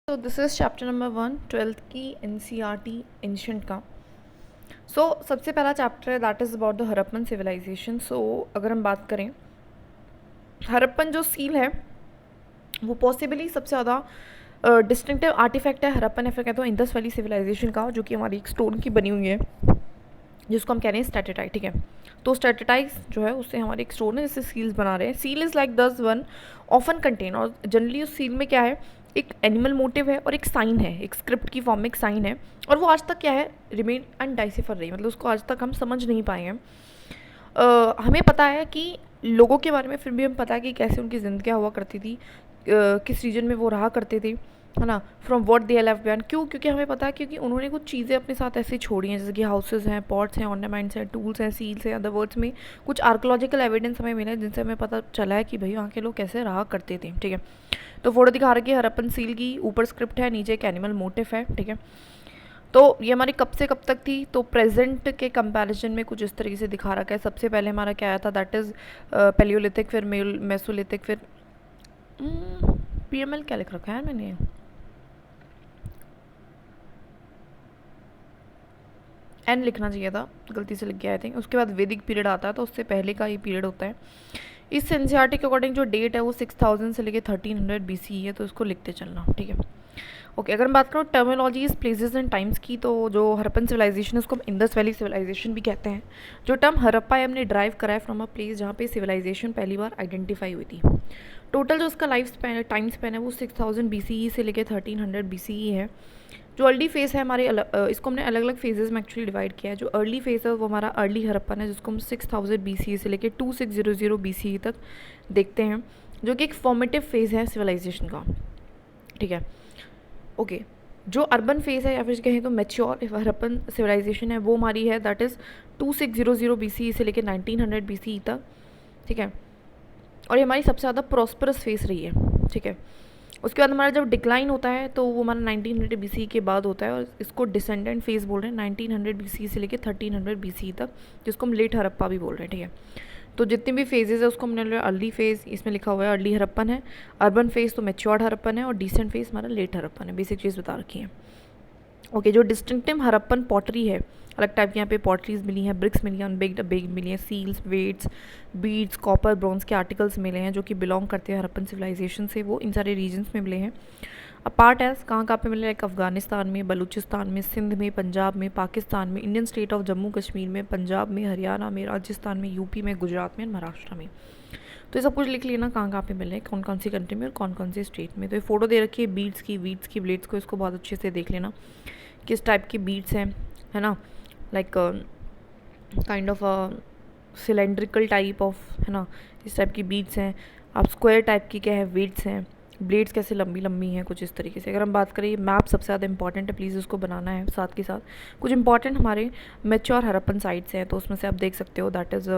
तो this is chapter number 1 twelfth की NCERT ancient का। सबसे पहला चैप्टर है that is about the Harappan civilisation. अगर हम बात करें, हरप्पन जो सील है वो पॉसिबली सबसे ज़्यादा डिस्टिंक्टिव आर्टिफैक्ट है हरप्पन इफेक्ट है तो इंडस वैली सिविलाइजेशन का, जो कि हमारी एक स्टोन की बनी हुई है जिसको हम कह रहे हैं स्टैटेटाइट। ठीक है, तो स्टैटेटाइट जो है उससे हमारे एक स्टोन है जिससे सील्स बना रहे हैं। सील इज़ लाइक दस वन ऑफन कंटेन, और जनरली उस सील में क्या है, एक एनिमल मोटिव है और एक साइन है, एक स्क्रिप्ट की फॉर्म में एक साइन है, और वो आज तक क्या है, रिमेन अनडाइसिफर रही, मतलब उसको आज तक हम समझ नहीं पाए हैं। हमें पता है कि लोगों के बारे में, फिर भी हमें पता है कि कैसे उनकी ज़िंदगियाँ हुआ करती थी, किस रीजन में वो रहा करते थे, है ना, from what they left behind. क्यों? क्योंकि हमें पता है क्योंकि उन्होंने कुछ चीज़ें अपने साथ ऐसे छोड़ी हैं, जैसे कि हाउसेज हैं, पॉट्स हैं, ऑर्नामेंट्स हैं, टूल्स हैं, सील्स हैं। अदर वर्ड्स में कुछ आर्कोलॉजिकल एविडेंस हमें मिला है जिनसे हमें पता चला है कि भाई वहाँ के लोग कैसे रहा करते थे। ठीक है, तो फोटो दिखा रखी है हरप्पन सील की, ऊपर स्क्रिप्ट है, नीचे एक एनिमल मोटिव है। ठीक है, तो ये हमारी कब से कब तक थी, तो प्रेजेंट के कंपैरिजन में कुछ इस तरीके से दिखा रखा है। सबसे पहले हमारा क्या आया था, दैट इज़ पैलियोलिथिक, फिर मेसोलिथिक, फिर PML क्या लिख रखा है मैंने, एन लिखना चाहिए था, गलती से लिख गया आई थिंक। उसके बाद वैदिक पीरियड आता है, तो उससे पहले का ये पीरियड होता है। इस एनसीईआरटी के अकॉर्डिंग जो डेट है वो 6000 से लेके 1300 BCE है, तो इसको लिखते चलना। ठीक है, ओके। अगर मैं बात करूँ टर्मिनोलॉजीज, प्लेसेस एंड टाइम्स की, तो जो हरप्पन सिविलाइजेशन है उसको हम इंडस वैली सिविलाइजेशन भी कहते हैं। जो टर्म हरप्पा है हमने ड्राइव करा है फ्रॉम अ प्लेस जहाँ पे सिविलाइजेशन पहली बार आइडेंटिफाई हुई थी। टोटल जो उसका लाइफ स्पैन है, टाइम स्पैन है, वो 6000 BCE से लेकर 1300 BCE है। जो अर्ली फेज़ है हमारे इसको हमने अलग अलग फेजेस में एक्चुअली डिवाइड किया है। जो अर्ली फेज़ है वो हमारा अर्ली हरप्पन है, जिसको हम 6000 BCE से लेकर 2600 BCE तक देखते हैं, जो कि एक फॉर्मेटिव फेज़ है सिविलाइजेशन का। ठीक है, ओके। जो अर्बन फेज़ है या फिर कहें तो मैच्योर हरप्पन सिविलाइजेशन है, वो हमारी है दैट इज़ 2600 BCE से लेकर 1900 BCE तक। ठीक है, और ये हमारी सबसे ज़्यादा प्रॉस्परस फेज़ रही है। ठीक है, उसके बाद हमारा जब डिक्लाइन होता है तो वो हमारा 1900 BCE के बाद होता है, और इसको डिसेंडेंट फेज़ बोल रहे हैं 1900 BCE से लेकर 1300 BCE तक, जिसको हम लेट हरप्पा भी बोल रहे हैं। ठीक है, तो जितने भी फेजेस है उसको हमने अर्ली फेज़ इसमें लिखा हुआ है, अर्ली हरप्पन है, अर्बन फेज़ तो मैच्योर्ड हरप्पन है, और डिसेंट फेज़ हमारा लेट हरप्पन है। बेसिक चीज़ बता रखी है। ओके, जो डिस्टिंक्टिव हरप्पन पॉटरी है, अलग टाइप की यहाँ पे पॉटरीज मिली हैं, ब्रिक्स मिली हैं, अनबेक्ड बेक्ड मिली हैं, seals, weights, beads, copper, bronze के आर्टिकल्स मिले हैं जो कि बिलोंग करते हैं हरप्पन सिविलाइजेशन से, वो इन सारे रीजन्स में मिले हैं। अपार्ट एज कहाँ पे मिले, लाइक अफगानिस्तान में, बलूचिस्तान में, सिंध में, पंजाब में, पाकिस्तान में, Indian state of Jammu Kashmir में, पंजाब में, हरियाणा में, राजस्थान में, यूपी में, गुजरात में, महाराष्ट्र में। तो ये सब कुछ लिख लेना कहाँ पे मिले, कौन कौन सी कंट्री में और कौन कौन सी स्टेट में। तो ये फोटो दे रखी है बीड्स की, वीड्स की, ब्लेड्स को, इसको बहुत अच्छे से देख लेना किस टाइप की बीड्स हैं, है ना, like kind of cylindrical type of, है ना, इस टाइप की बीड्स हैं। आप स्क्वायर टाइप की क्या है, वेट्स हैं, ब्लेड्स कैसे लंबी लंबी हैं, कुछ इस तरीके से। अगर हम बात करें, मैप सबसे ज़्यादा इंपॉर्टेंट है, प्लीज़ उसको बनाना है। साथ के साथ कुछ इंपॉर्टेंट हमारे मैच्योर हरप्पन साइट्स हैं, तो उसमें से आप देख सकते हो दैट इज़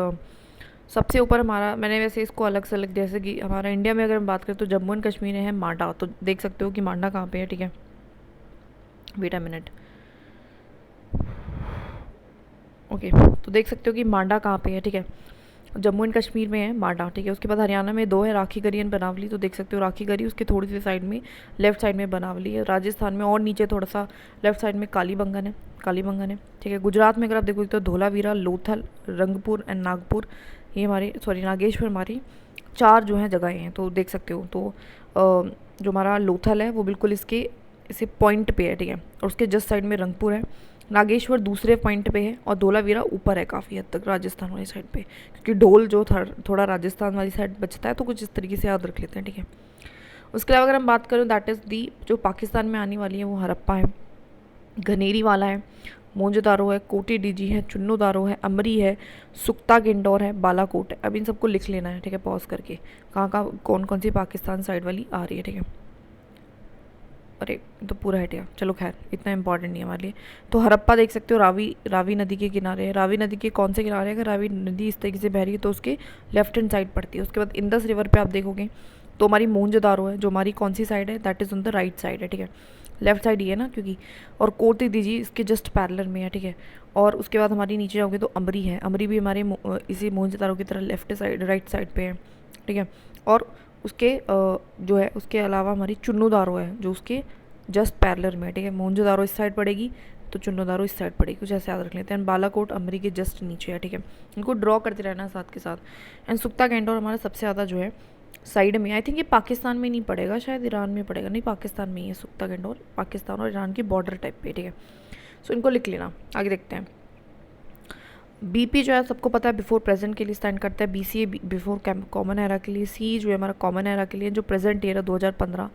सबसे ऊपर हमारा, मैंने वैसे इसको अलग से अलग, जैसे कि हमारा इंडिया में अगर हम बात करें तो जम्मू एंड कश्मीर है मांडा, तो देख सकते हो कि मांडा कहाँ पे है। ठीक है, वेट अ मिनट, ओके, तो देख सकते हो कि मांडा कहाँ पे है। ठीक है, जम्मू एंड कश्मीर में है मांडा। ठीक है, उसके बाद हरियाणा में दो है, राखी गरी एंड बनावली, तो देख सकते हो राखी गरी, उसके थोड़ी सी साइड में लेफ्ट साइड में बनावली है। राजस्थान में और नीचे थोड़ा सा लेफ्ट साइड में कालीबंगन है, कालीबंगन है। ठीक है, गुजरात में अगर आप देखोगे तो धोलावीरा, लोथल, रंगपुर एंड नागपुर, ये हमारे नागेश्वर हमारी चार जो हैं जगहें हैं, तो देख सकते हो। तो जो हमारा लोथल है वो बिल्कुल इसके इसे पॉइंट पे है। ठीक है, और उसके जस्ट साइड में रंगपुर है, नागेश्वर दूसरे पॉइंट पे है, और धोलावीरा ऊपर है काफ़ी हद तक राजस्थान वाली साइड पे, क्योंकि ढोल जो थोड़ा राजस्थान वाली साइड बचता है, तो कुछ इस तरीके से याद रख लेते हैं। ठीक है, उसके अलावा अगर हम बात करें दैट इज़ दी जो पाकिस्तान में आने वाली है वो हरप्पा है, घनेरी वाला है, मोंजोदारो है, कोटी डीजी है, चुन्नोदारो है, अमरी है, सुक्ता गिंडौर है, बालाकोट है। अब इन सबको लिख लेना है। ठीक है, पॉज करके कहाँ कहाँ कौन कौन सी पाकिस्तान साइड वाली आ रही है। ठीक है, अरे तो पूरा हट गया, चलो खैर इतना इंपॉर्टेंट नहीं है हमारे लिए। तो हरप्पा देख सकते हो रावी नदी के किनारे है। रावी नदी के कौन से किनारे है, अगर रावी नदी इस तरीके से बह रही है तो उसके लेफ्ट हैंड साइड पड़ती है। उसके बाद इंदस रिवर पे आप देखोगे तो हमारी मोहनजोदारो है, जो हमारी कौन सी साइड है, that is on the right side है। ठीक है, लेफ्ट साइड ही है ना, क्योंकि और कोटी दीजी इसके जस्ट पैरेलल में है। ठीक है, और उसके बाद हमारी नीचे जाओगे तो अमरी है, अमरी भी हमारे इसी मोहनजोदारो की तरह लेफ्ट साइड राइट साइड पे है। ठीक है, और उसके जो है उसके अलावा हमारी चुन्नोदारो है जो उसके जस्ट पैरेलल में, ठीक है। मोहनजोदारो इस साइड पड़ेगी तो चुन्नोदारो इस साइड पड़ेगी, कुछ ऐसे याद रख लेते हैं। बालाकोट अमरी के जस्ट नीचे है, ठीक है। इनको ड्रॉ करते रहना साथ के साथ। एंड सुक्ता कैंटोर हमारा सबसे ज़्यादा जो है साइड में, आई थिंक ये पाकिस्तान में नहीं पड़ेगा, शायद ईरान में पड़ेगा, नहीं पाकिस्तान में ही है सुक्ता कैंटोर, पाकिस्तान और ईरान की बॉर्डर टाइप पे, ठीक है। सो इनको लिख लेना। आगे देखते हैं। बीपी जो है सबको पता है बिफोर प्रेजेंट के लिए स्टैंड करता है, बीसीए बिफोर कॉमन एरा के लिए, सी जो है हमारा कॉमन एरा के लिए, जो प्रेजेंट ईयर है 2015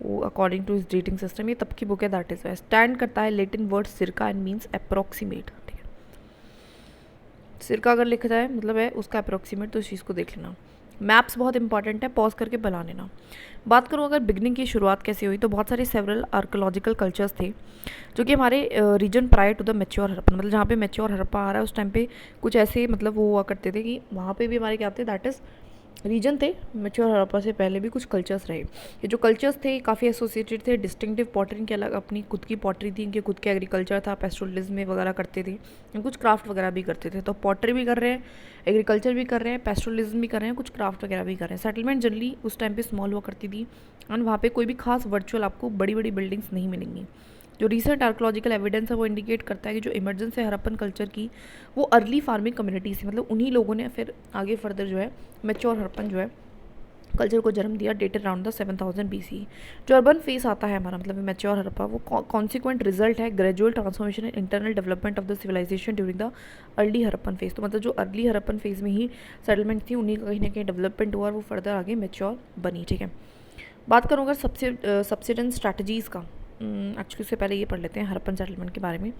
वो अकॉर्डिंग टू इस डेटिंग सिस्टम, ये तब की बुक है, दैट इज स्टैंड करता है लेटिन वर्ड सिरका एंड मीन्स अप्रोक्सीमेट, ठीक है। सिरका अगर लिखा जाए मतलब है उसका अप्रोक्सीमेट, तो इस चीज़ को देख लेना। मैप्स बहुत इंपॉर्टेंट है, पॉज करके बना लेना। बात करूँ अगर बिगनिंग की शुरुआत कैसे हुई, तो बहुत सारे सेवरल आर्कोलॉजिकल कल्चर्स थे जो कि हमारे region prior to the mature Harappa, मतलब जहाँ पे मैच्योर हड़प्पा आ रहा है उस टाइम पे कुछ ऐसे मतलब वो हुआ करते थे कि वहाँ पे भी हमारे क्या थे, दैट इज़ रीजन थे। मैच्योर हड़प्पा से पहले भी कुछ कल्चर्स रहे। ये जो कल्चर्स थे काफ़ी एसोसिएटेड थे डिस्टिंक्टिव पॉटरी के, अलग अपनी खुद की पॉटरी थी, इनके खुद के एग्रीकल्चर था, पेस्टोरलिज्म में वगैरह करते थे, कुछ क्राफ्ट वगैरह भी करते थे। तो पॉटरी भी कर रहे हैं, एग्रीकल्चर भी कर रहे हैं, पेस्टोरलिज्म भी कर रहे हैं, कुछ क्राफ्ट वगैरह भी कर रहे हैं। सेटलमेंट जनरली उस टाइम पे स्मॉल हुआ करती थी एंड वहाँ पे कोई भी खास वर्चुअल आपको बड़ी बड़ी बिल्डिंग्स नहीं मिलेंगी। जो रिसेंट आर्कोलॉजिकल एविडेंस है वो इंडिकेट करता है कि जो इमर्जेंस है हड़प्पन कल्चर की वो अर्ली फार्मिंग कम्युनिटी से, मतलब उन्हीं लोगों ने फिर आगे फर्दर जो है मैच्योर हड़प्पन जो है कल्चर को जन्म दिया, डेटेड अराउंड द 7000 BC। जो अर्बन फेस आता है हमारा मतलब मैच्योर हड़प्पा, वो कॉन्सिक्वेंट रिजल्ट है gradual transformation and internal development of the civilisation during the early Harappan phase. तो मतलब जो अर्ली हड़प्पन फेज में ही सेटलमेंट थी उन्हीं का कहीं ना कहीं डेवलपमेंट हुआ और वो फर्दर आगे मैच्योर बनी, ठीक है। बात करूँ अगर सब्सिडेंस स्ट्रैटेजीज़ का, एक्चुअली उससे पहले ये पढ़ लेते हैं हड़प्पन सेटलमेंट के बारे में।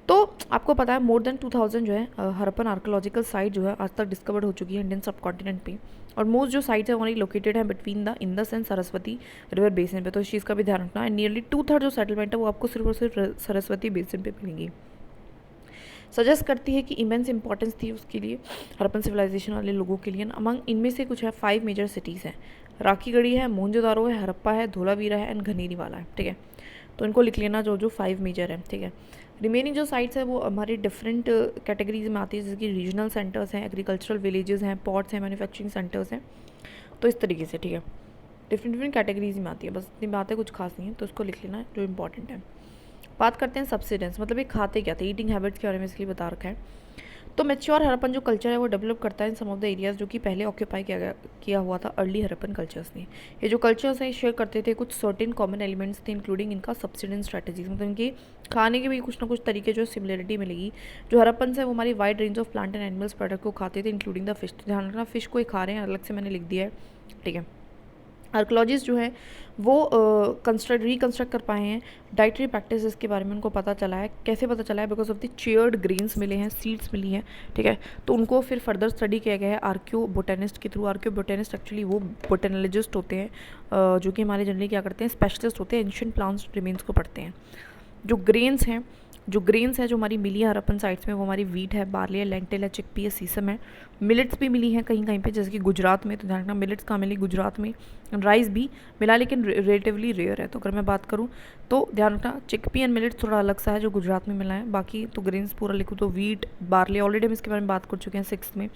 तो आपको पता है मोर देन 2000 जो है हड़प्पन आर्कोलॉजिकल साइट जो है आज तक डिस्कवर्ड हो चुकी है इंडियन सब कॉन्टिनेंट पे, और मोस्ट जो साइट्स है हमारी लोकेटेड है between the Indus and Saraswati river basin पे। तो इस चीज़ का भी ध्यान रखना है। नियरली 2/3 जो सेटलमेंट है वो आपको सिर्फ और सिर्फ सरस्वती बेसिन पे मिलेंगी। सजेस्ट करती है कि इमेंस इंपॉर्टेंस थी उसके लिए हड़प्पन सिविलाइजेशन वाले लोगों के लिए। अमंग इनमें से कुछ है 5 मेजर सिटीज़ हैं, राखीगढ़ी है, मोहनजोदारो है, हड़प्पा है, धोलावीरा है एंड घनेरी वाला है, ठीक है। तो इनको लिख लेना जो जो 5 मेजर है, ठीक है। रिमेनिंग जो साइट्स है वो हमारी डिफरेंट कैटेगरीज में आती है, जैसे कि रीजनल सेंटर्स हैं, एग्रीकल्चरल विलेजेस हैं, पोर्ट्स हैं, मैन्युफैक्चरिंग सेंटर्स हैं, तो इस तरीके से, ठीक है। डिफरेंट कैटेगरीज में आती है, बस इतनी बात है, कुछ खास नहीं है, तो उसको लिख लेना जो इंपॉर्टेंट है। बात करते हैं सब्सिडेंस, मतलब ये खाते क्या थे, ईटिंग हैबिट्स के बारे में इसलिए बता रखा है। तो मैच्योर हड़प्पन जो कल्चर है वो डेवलप करता है इन सम ऑफ द एरियाज जो कि पहले ऑक्यूपाई किया हुआ था अर्ली हड़प्पन कल्चर्स ने। ये जो कल्चर्स हैं शेयर करते थे कुछ सर्टेन कॉमन एलिमेंट्स थे, इंक्लूडिंग इनका सब्सिडेंस स्ट्रैटेजीज, मतलब इनके खाने के भी कुछ ना कुछ तरीके जो सिमिलरिटी मिलेगी। जो हड़प्पन है वो हमारी wide range of plant and animals product को खाते थे, इंक्लूडिंग द फिश। ध्यान रखना फिश को ही खा रहे हैं, अलग से मैंने लिख दिया है, ठीक है। आर्कोलॉजिस्ट जो है वो रिकंस्ट्रक्ट कर पाए हैं डाइटरी प्रैक्टिस के बारे में, उनको पता चला है। कैसे पता चला है? Because of the chaired grains मिले हैं, सीड्स मिली हैं, ठीक है। तो उनको फिर फर्दर स्टडी किया गया है आर्क्यो बोटेनिस्ट के थ्रू। आर्क्यो बोटेनिस्ट एक्चुअली वो बोटेनोलॉजिस्ट होते हैं जो कि हमारे जनरली क्या करते हैं, स्पेशलिस्ट होते हैं, एंशिएंट प्लांट्स रिमेन्स को पढ़ते हैं। जो ग्रेन्स हैं जो हमारी मिली है हड़प्पन साइट्स में, वो हमारी वीट है, बार्ली है, लेंटिल है, चिकपी है, सीसम है। मिलेट्स भी मिली हैं कहीं कहीं पे, जैसे कि गुजरात में। तो ध्यान रखना मिलेट्स कहाँ मिली, गुजरात में। राइस भी मिला लेकिन रिलेटिवली रेयर है। तो अगर मैं बात करूँ तो ध्यान रखना चिकपी एंड मिलेट्स थोड़ा अलग सा है जो गुजरात में मिला है। बाकी तो ग्रेन्स पूरा लिखूँ तो वीट, बार्ली, ऑलरेडी हम इसके बारे में बात कर चुके हैं 6th में।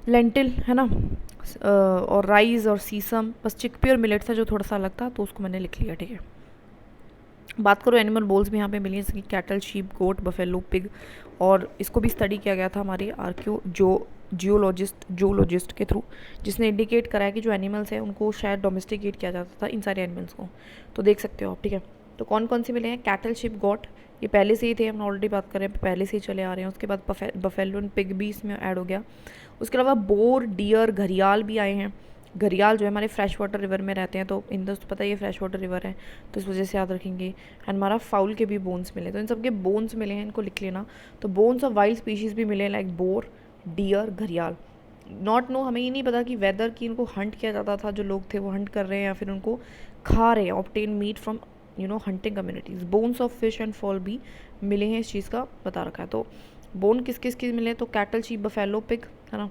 लेंटिल है ना, और राइस और सीसम, बस चिकपी और मिलेट्स है जो थोड़ा सा अलग था, तो उसको मैंने लिख लिया, ठीक है। बात करो एनिमल बोल्स भी यहाँ पे मिली हैं, जैसे कि कैटल, शीप, गोट, बफेलो, पिग, और इसको भी स्टडी किया गया था हमारे जियोलॉजिस्ट के थ्रू, जिसने इंडिकेट कराया कि जो एनिमल्स हैं उनको शायद डोमेस्टिकेट किया जाता था इन सारे एनिमल्स को। तो देख सकते हो आप, ठीक है। तो कौन कौन से मिले हैं? कैटल, शीप, गोट, ये पहले से ही थे, हम ऑलरेडी बात कर रहे हैं, पहले से ही चले आ रहे हैं। उसके बाद बफेलो एंड पिग भी इसमें ऐड हो गया। उसके अलावा बोर, डियर, घड़ियाल भी आए हैं। घड़ियाल जो है हमारे फ्रेश वाटर रिवर में रहते हैं, तो इंदस तो पता ही है फ्रेश वाटर रिवर है, तो इस वजह से याद रखेंगे। एंड हमारा फाउल के भी बोन्स मिले, तो इन सब के बोन्स मिले हैं, इनको लिख लेना। तो बोन्स ऑफ वाइल्ड स्पीशीज़ भी मिले, लाइक बोर, डियर, घड़ियाल। नॉट नो, हमें ये नहीं पता कि वेदर की इनको हंट किया जाता था, जो लोग थे वो हंट कर रहे हैं या फिर उनको खा रहे हैं, obtain meat from hunting communities. Bones of fish and fowl भी मिले हैं, इस चीज़ का बता रखा है। तो बोन किस किस के मिले? तो कैटल, शीप, बफेलो, पिग, है ना।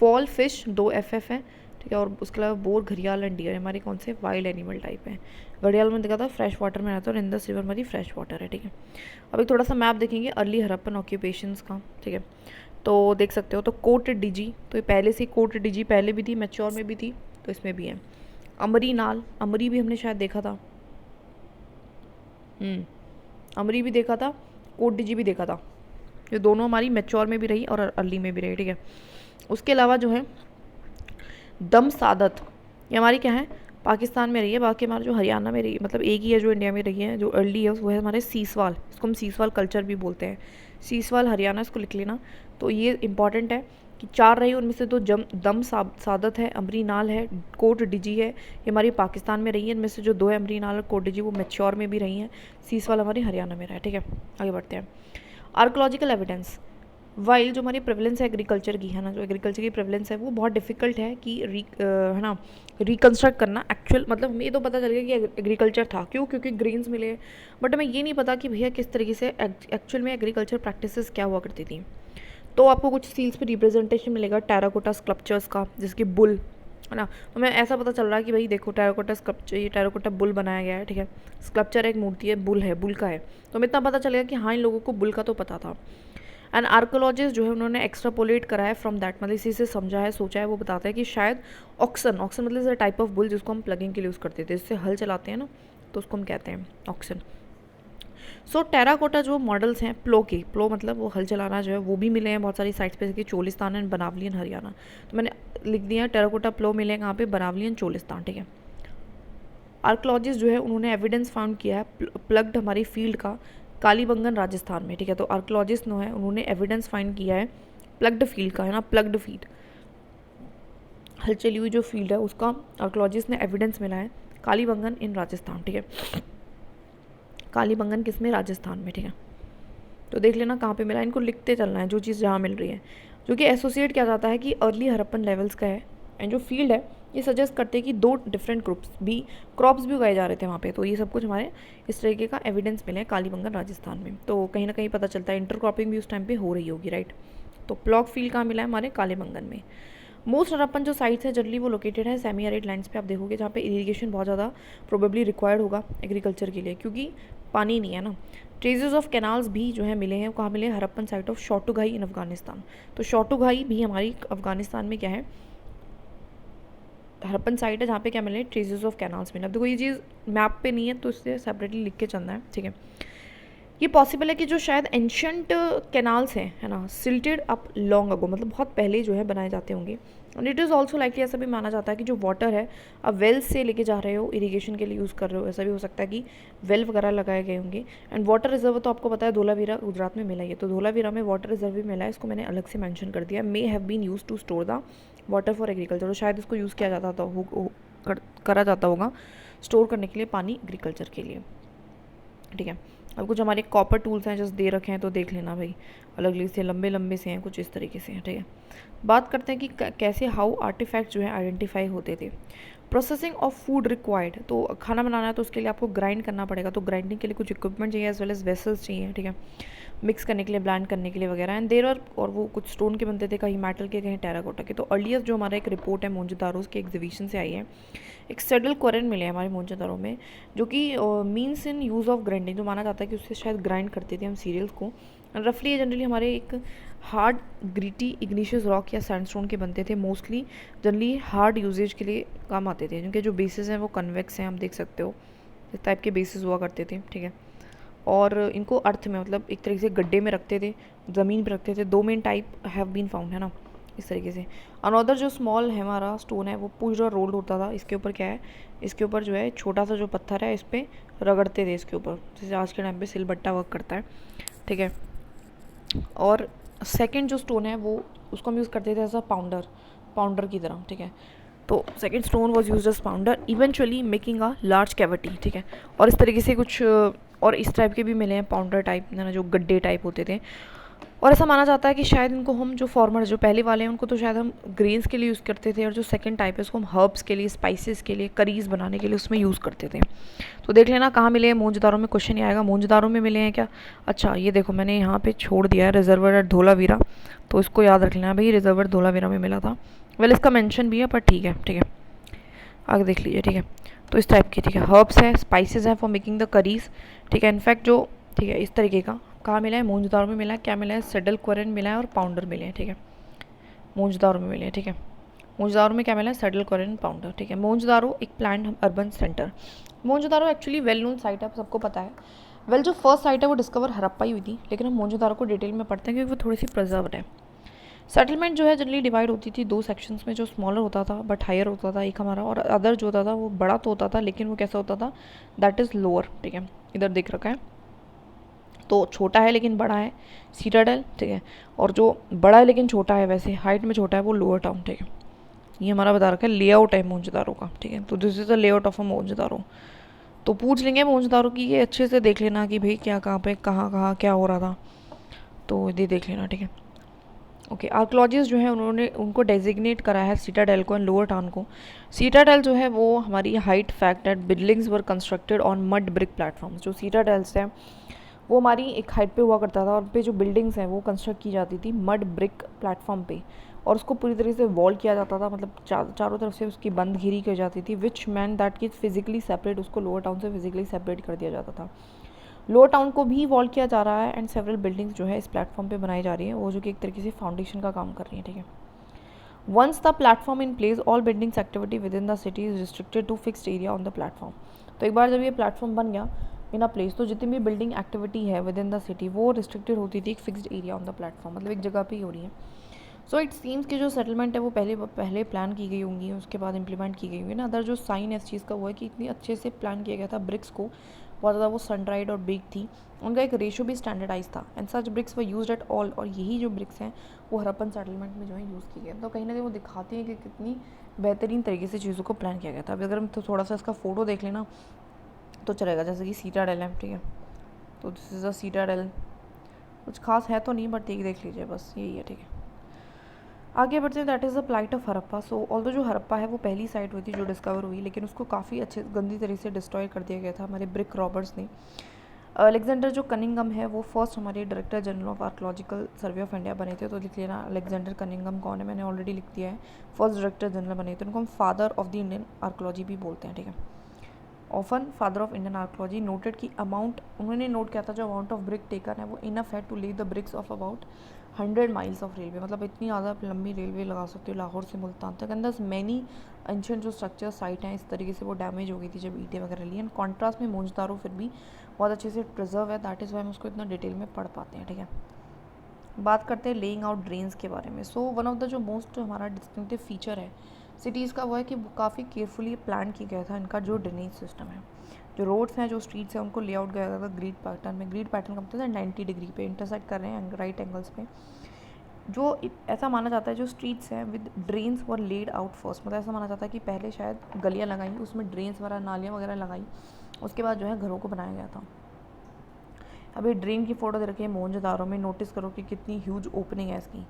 फॉल फिश 2 FF है, ठीक है। और उसके अलावा बोर, घड़ियाल एंड डियर हमारे कौन से वाइल्ड एनिमल टाइप है। घड़ियाल में देखा था फ्रेश वाटर में रहता है और इंदस रिवर हमारी फ्रेश वाटर है, ठीक है। अब एक थोड़ा सा मैप देखेंगे अर्ली हड़प्पन ऑक्यूपेशंस का, ठीक है। तो देख सकते हो, तो कोट डिजी, तो ये पहले से कोट डिजी पहले भी थी, मैच्योर में भी थी, तो इसमें भी है। अमरी नाल, अमरी भी हमने शायद देखा था, अमरी भी देखा था, कोट डीजी भी देखा था। ये दोनों हमारी मैच्योर में भी रही और अर्ली में भी रही, ठीक है। उसके अलावा जो है दम सादत, ये हमारी क्या है, पाकिस्तान में रही है। बाकी हमारा जो हरियाणा में रही है, मतलब एक ही है जो इंडिया में रही है, जो अर्ली है वो है हमारे सीसवाल, इसको हम सीसवाल कल्चर भी बोलते हैं। सीसवाल हरियाणा, इसको लिख लेना। तो ये इंपॉर्टेंट है कि 4 रही, उनमें से 2 दम सादत है, अमरी नाल है, कोट डिजी है, ये हमारी पाकिस्तान में रही है। इनमें से जो 2 है अमरी नाल और कोट डिजी, वो मैच्योर में भी रही हैं। सीसवाल हमारी हरियाणा में रहा है, ठीक है। आगे बढ़ते हैं। आर्कोलॉजिकल एविडेंस, वाइल जो हमारी प्रेवलेंस है एग्रीकल्चर की, है ना, जो एग्रीकल्चर की प्रेवलेंस है वो बहुत डिफिकल्ट है कि है ना रिकन्स्ट्रक्ट करना एक्चुअल। मतलब हमें ये तो पता चल गया कि एग्रीकल्चर था, क्यों, क्योंकि ग्रेन्स मिले, बट हमें ये नहीं पता कि भैया किस तरीके से एक्चुअल में एग्रीकल्चर प्रैक्टिसेस क्या हुआ करती थी। तो आपको कुछ सील्स पे रिप्रेजेंटेशन मिलेगा टेराकोटा स्कल्पचर्स का, जिसकी बुल, है ना। तो हमें ऐसा पता चल रहा है कि भाई देखो टेराकोटा स्कल्पचर, ये टेराकोटा बुल बनाया गया है, ठीक है। स्कल्पचर एक मूर्ति है, बुल है, बुल का है। तो हमें इतना पता चलेगा कि हाँ इन लोगों को बुल का तो पता था। एंड आर्कोलॉजिस्ट जो है उन्होंने एक्स्ट्रापोलेट करा है फ्रॉम दैट, मतलब इसी से समझा है, सोचा है, वो बताता है कि शायद ऑक्सन, ऑक्सन मतलब टाइप ऑफ बुल जिसको हम प्लगिंग के लिए यूज़ करते थे, इससे हल चलाते हैं ना, तो उसको हम कहते हैं ऑक्सन। सो टेराकोटा जो मॉडल्स हैं प्लो के, प्लो मतलब वो हल चलाना जो है, वो भी मिले हैं बहुत सारी साइट्स पे, जैसे कि चोलिस्तान एंड बनावली हरियाणा। तो मैंने लिख दिया टेराकोटा प्लो मिले कहाँ पे, बनावली एंड चोलिस्तान, ठीक है। आर्कोलॉजिस्ट जो है उन्होंने एविडेंस फाउंड किया है प्लग्ड हमारी फील्ड का कालीबंगन राजस्थान में, ठीक है। तो आर्कोलॉजिस्ट जो है उन्होंने एविडेंस फाइंड किया है प्लग्ड फील्ड का, है ना, प्लग्ड फील्ड, हल चली हुई जो फील्ड है उसका आर्कोलॉजिस्ट ने एविडेंस मिला है कालीबंगन इन राजस्थान, ठीक है। कालीबंगन किस में, राजस्थान में, ठीक है। तो देख लेना कहाँ पे मिला, इनको लिखते चलना है जो चीज़ जहाँ मिल रही है, जो कि एसोसिएट किया जाता है कि अर्ली हड़प्पन लेवल्स का है। एंड जो फील्ड है ये सजेस्ट करते हैं कि 2 डिफरेंट क्रॉप्स भी उगाए जा रहे थे वहाँ पे। तो ये सब कुछ हमारे इस तरीके का एविडेंस मिले हैं कालीबंगन राजस्थान में। तो कहीं ना कहीं पता चलता है इंटरक्रॉपिंग भी उस टाइम पे हो रही होगी, राइट। तो प्लॉग फील्ड कहाँ मिला है, हमारे कालीबंगन में। मोस्ट हड़प्पन जो साइट्स हैं जनरली वो लोकेटेड है सेमी एरिड लैंड्स पे, आप देखोगे जहाँ पे इरीगेशन बहुत ज़्यादा प्रोबेबली रिक्वायर्ड होगा एग्रीकल्चर के लिए, क्योंकि पानी नहीं है ना। ट्रेजेस ऑफ कैनाल्स भी जो है मिले हैं, कहाँ मिले, हड़प्पन साइट ऑफ शॉटुघाई इन अफगानिस्तान। तो शॉटुघाई भी हमारी अफगानिस्तान में क्या है, हड़प्पन साइट है, जहाँ पे क्या मिले, ट्रेजेस ऑफ कैनाल्स मिले। अब देखो ये चीज़ मैप पे नहीं है तो इससे सेपरेटली लिख के चलना है, ठीक है। ये पॉसिबल है कि जो शायद एंशंट कैनाल्स हैं, है ना, सिल्टेड अप लॉन्ग अगो, मतलब बहुत पहले जो है बनाए जाते होंगे। And it is also likely, ऐसा भी माना जाता है कि जो वाटर है आप वेल से लेके जा रहे हो, इरीगेशन के लिए यूज़ कर रहे हो, ऐसा भी हो सकता है कि वेल वगैरह लगाए गए होंगे। एंड वाटर रिजर्व तो आपको पता है धोलावीरा गुजरात में मिला है, तो धोलावीरा में वाटर रिजर्व भी मिला है, इसको मैंने अलग से मैंशन कर दिया, may have been use to store the water for agriculture. तो शायद इसको यूज़ किया जाता था, करा जाता होगा स्टोर करने के लिए पानी एग्रीकल्चर के लिए, ठीक है। अब कुछ हमारे कॉपर टूल्स हैं जस्ट दे रखे हैं, तो देख लेना भाई, अलग अलग से लंबे लंबे से हैं, कुछ इस तरीके से हैं, ठीक है। बात करते हैं कि कैसे हाउ आर्टिफैक्ट जो है आइडेंटिफाई होते थे। प्रोसेसिंग ऑफ फूड रिक्वायर्ड, तो खाना बनाना है तो उसके लिए आपको ग्राइंड करना पड़ेगा, तो ग्राइंडिंग के लिए कुछ इक्विपमेंट चाहिए एज वेल एज वेसल्स चाहिए, ठीक है, मिक्स करने के लिए, ब्लेंड करने के लिए वगैरह। एंड देर और वो कुछ स्टोन के बनते थे, कहीं मेटल के, कहीं टेराकोटा के। तो अर्लिएस्ट जो हमारा एक रिपोर्ट है मोहनजोदारो के एग्जीबिशन से आई है, एक सेडल क्वेरन मिले हमारे मोहनजोदारो में, जो कि means in use of grinding, जो माना जाता है कि उससे शायद ग्राइंड करते थे हम सीरियल्स को। रफली ये जनरली हमारे एक हार्ड ग्रीटी इग्निशियस रॉक या सैंडस्टोन के बनते थे, मोस्टली जनरली हार्ड यूजेज के लिए काम आते थे, जिनके जो बेसिस हैं वो कन्वेक्स हैं, आप देख सकते हो इस टाइप के बेसिस हुआ करते थे, ठीक है। और इनको अर्थ में, मतलब एक तरीके से गड्ढे में रखते थे, ज़मीन पर रखते थे। 2 main type have been found, है ना, इस तरीके से। अनदर जो स्मॉल है हमारा स्टोन है वो पूरा रोल्ड होता था, इसके ऊपर क्या है, इसके ऊपर जो है छोटा सा जो पत्थर है इस पर रगड़ते थे इसके ऊपर, जैसे आज के टाइम पे सिलबट्टा वर्क करता है, ठीक है। और सेकंड जो स्टोन है वो उसको हम यूज़ करते थे एज अ पाउंडर की तरह, ठीक है। तो second stone was used as pounder, eventually making a large cavity, ठीक है। और इस तरीके से कुछ और इस टाइप के भी मिले हैं पाउंडर टाइप, ना, जो गड्ढे टाइप होते थे। और ऐसा माना जाता है कि शायद इनको हम जो फॉर्मर जो पहले वाले हैं उनको तो शायद हम ग्रेन्स के लिए यूज़ करते थे, और जो सेकंड टाइप है उसको हम हर्ब्स के लिए, स्पाइसेस के लिए, करीज बनाने के लिए उसमें यूज़ करते थे। तो देख लेना कहाँ मिले हैं, मोहनजोदारो में क्वेश्चन ही आएगा, मोहनजोदारो में मिले हैं क्या। अच्छा ये देखो मैंने यहाँ पे छोड़ दिया है रिजर्वर एट धोलावीरा, तो इसको याद रख लेना भाई, रिजर्वर धोलावीरा में मिला था। वेल इसका मेंशन भी है पर ठीक है, ठीक है, आगे देख लीजिए, ठीक है। तो इस टाइप के, ठीक है, हर्ब्स है, स्पाइसेस हैं फॉर मेकिंग द करीज, ठीक है। इनफैक्ट जो, ठीक है, इस तरीके का कहाँ मिला है, मोहनजोदारो में मिला है, क्या मिला है, सेडल क्वेरन मिला है और पाउंडर मिले हैं, ठीक है, मोहनजोदारो में मिले हैं, ठीक है। मोहनजोदारो में क्या मिला है, सेटल कोरियन पाउडर, ठीक है। मोहनजोदारो एक planned urban centre. Mohenjodaro actually well known site है, सबको पता है। वेल जो फर्स्ट साइट है वो डिस्कवर हड़प्पा ही हुई थी, लेकिन हम मोहनजोदारो को डिटेल में पढ़ते हैं क्योंकि वो थोड़ी सी प्रिजर्व्ड है। सेटलमेंट जो है जनरली डिवाइड होती थी 2 सेक्शंस में, जो स्मॉलर होता था बट हायर होता था एक हमारा, और अदर जो होता था वो बड़ा तो होता था लेकिन वो कैसा होता था, दैट इज़ लोअर, ठीक है। इधर दिख रखा है, तो छोटा है लेकिन बड़ा है, सीटाडेल, ठीक है। और जो बड़ा है लेकिन छोटा है, वैसे हाइट में छोटा है, वो लोअर टाउन, ठीक है। ये हमारा बता रखा है लेआउट है मोहनजोदारो का, ठीक है। तो this is the layout of a Mohenjodaro. तो पूछ लेंगे मोहनजोदारो की, ये अच्छे से देख लेना कि भाई क्या कहाँ पे कहाँ कहाँ क्या हो रहा था, तो ये देख लेना, ठीक है। ओके, आर्कोलॉजिस्ट जो है उन्होंने उनको डेजिग्नेट करा है सीटाडेल को एंड लोअर टाउन को। सीटाडेल जो है वो हमारी height fact that buildings were constructed on mud brick platforms. जो सीटाडेल्स हैं वो हमारी एक हाइट पे हुआ करता था, और पे जो बिल्डिंग्स हैं वो कंस्ट्रक्ट की जाती थी मड ब्रिक प्लेटफॉर्म पे, और उसको पूरी तरीके से वॉल किया जाता था, मतलब चारों तरफ से उसकी बंद घिरी की जाती थी, विच मैन दैट की फिजिकली सेपरेट, उसको लोअर टाउन से फिजिकली सेपरेट कर दिया जाता था। लोअर टाउन को भी वॉल किया जा रहा है एंड सेवरल बिल्डिंग्स जो है इस प्लेटफॉर्म पे बनाई जा रही हैं, वो जो कि एक तरीके से फाउंडेशन का काम कर रही है, ठीक है। Once the platform in place all buildings activity within the city is restricted to fixed area on the platform. तो एक बार जब ये प्लेटफॉर्म बन गया इन अ प्लेस, तो जितनी भी बिल्डिंग एक्टिविटी है विद इन द सिटी वो रिस्ट्रिक्टेड होती थी एक fixed area on the platform, मतलब एक जगह पे ही हो रही है। सो इट सीम्स कि जो सेटलमेंट है वो पहले प्लान की गई होंगी, उसके बाद इंप्लीमेंट की गई होंगी ना। अदर जो साइन है इस चीज़ का वो है कि इतनी अच्छे से प्लान किया गया था ब्रिक्स को, बहुत ज़्यादा वो सनड्राइड और बिग थी, उनका एक रेशो भी स्टैंडर्डाइज था, and such bricks were used at all. और यही जो ब्रिक्स हैं वो हड़प्पन सेटलमेंट में जो है यूज़ किए गए, तो कहीं ना कहीं वो दिखाती हैं कि कितनी बेहतरीन तरीके से चीज़ों को प्लान किया गया था। अभी अगर हम तो थोड़ा सा इसका फ़ोटो देख लेना तो चलेगा, जैसे कि सीटाडेल है, ठीक है। तो दिस इज़ अ सीटाडेल, कुछ खास है तो नहीं बट ठीक देख लीजिए, बस यही है, ठीक है। आगे बढ़ते हैं, that is the plight of Harappa. So although जो हड़प्पा है वो पहली साइट हुई थी जो डिस्कवर हुई, लेकिन उसको काफ़ी अच्छे गंदी तरीके से डिस्ट्रॉय कर दिया गया था हमारे ब्रिक रॉबर्स ने। अलेक्जेंडर जो कनिंगम है वो फर्स्ट हमारे director general of archaeological survey of India बने थे, तो लिख लेना अलेक्जेंडर कनिंगम कौन है, मैंने ऑलरेडी लिख दिया है। फर्स्ट डायरेक्टर जनरल बने थे, उनको हम father of the Indian archaeology भी बोलते हैं, ठीक है। Often father of Indian archaeology noted की अमाउंट, उन्होंने नोट किया था जो अमाउंट ऑफ ब्रिक टेकन है वो इनफ है टू ले the bricks of about 100 miles of railway, मतलब इतनी ज़्यादा लंबी रेलवे लगा सकते हो लाहौर से मुल्तान तक। एंड दस मैनी एंशियंट जो स्ट्रक्चर साइट हैं इस तरीके से वो डैमेज हो गई थी जब ईंटें वगैरह ली। एंड कॉन्ट्रास्ट में मोहनजोदारो फिर भी बहुत अच्छे से प्रिजर्व है, दैट इज़ वाई हम उसको इतना डिटेल में पढ़ पाते हैं, ठीक है। बात करते हैं लेइंग आउट ड्रेन्स के बारे में। सो वन ऑफ द जो मोस्ट हमारा डिस्टिंक्टिव फीचर है सिटीज़ का वो है कि काफ़ी केयरफुली प्लान किया गया था इनका जो ड्रेनेज सिस्टम है। जो रोड्स हैं, जो स्ट्रीट्स हैं, उनको लेआउट गया था ग्रिड पैटर्न में। ग्रिड पैटर्न का मतलब है 90 डिग्री पे इंटरसेक्ट कर रहे हैं राइट एंगल्स पे। जो ऐसा माना जाता है जो स्ट्रीट्स हैं with drains were laid out first, मतलब ऐसा माना जाता है कि पहले शायद गलियाँ लगाई, उसमें ड्रेन्स वगैरह नालियाँ वगैरह लगाई, उसके बाद जो है घरों को बनाया गया था। अभी ड्रेन की फ़ोटो दे रखी है मोहनजोदारो में, नोटिस करो कि कितनी ह्यूज ओपनिंग है इसकी।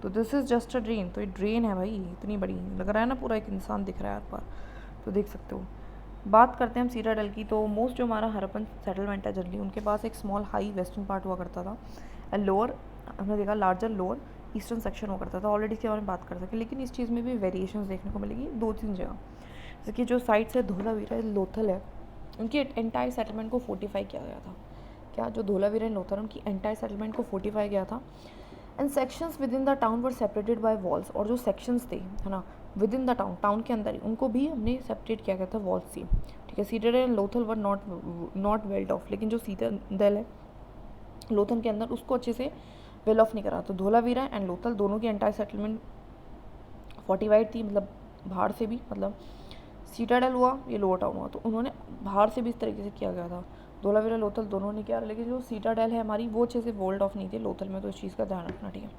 तो this is just a drain, तो ये ड्रेन है भाई, इतनी बड़ी लग रहा है ना, पूरा एक इंसान दिख रहा है हर बार, तो देख सकते हो। बात करते हैं हम सीटाडेल की, तो मोस्ट जो हमारा हड़प्पन सेटलमेंट है जनरली उनके पास एक स्मॉल हाई वेस्टर्न पार्ट हुआ करता था एंड लोअर, हमने देखा लार्जर लोअर ईस्टर्न सेक्शन हुआ करता था। ऑलरेडी इसके बारे में बात कर सकें, लेकिन इस चीज़ में भी वेरिएशंस देखने को मिलेगी 2-3 जगह। जैसे कि जो साइड से धोलावीरा लोथल है, उनकी एंटायर सेटलमेंट को फोर्टिफाई किया गया था। क्या जो धोलावीरा एंड लोथल, उनकी एंटायर सेटलमेंट को फोर्टिफाई किया था। And sections with in the town were separated by walls, और जो सेक्शंस थे है ना with in the town, town के अंदर ही, उनको भी हमने सेपरेट किया गया था वॉल्स से, ठीक है। Citadel and Lothal were not weld of, लेकिन जो सीटाडेल है लोथल के अंदर उसको अच्छे से वेल ऑफ नहीं करा। तो धोलावीरा एंड लोथल दोनों की एंटायर सेटलमेंट फोर्टिफाइड थी, मतलब बाहर से भी, मतलब सीटाडेल हुआ ये लोअर टाउन हुआ, तो उन्होंने बाहर से भी इस तरीके से किया गया था। धोलावीरा लोथल दोनों ने किया, लेकिन जो सीटाडेल है हमारी वो अच्छे से वोल्ड ऑफ नहीं थे लोथल में, तो इस चीज़ का ध्यान रखना, ठीक है।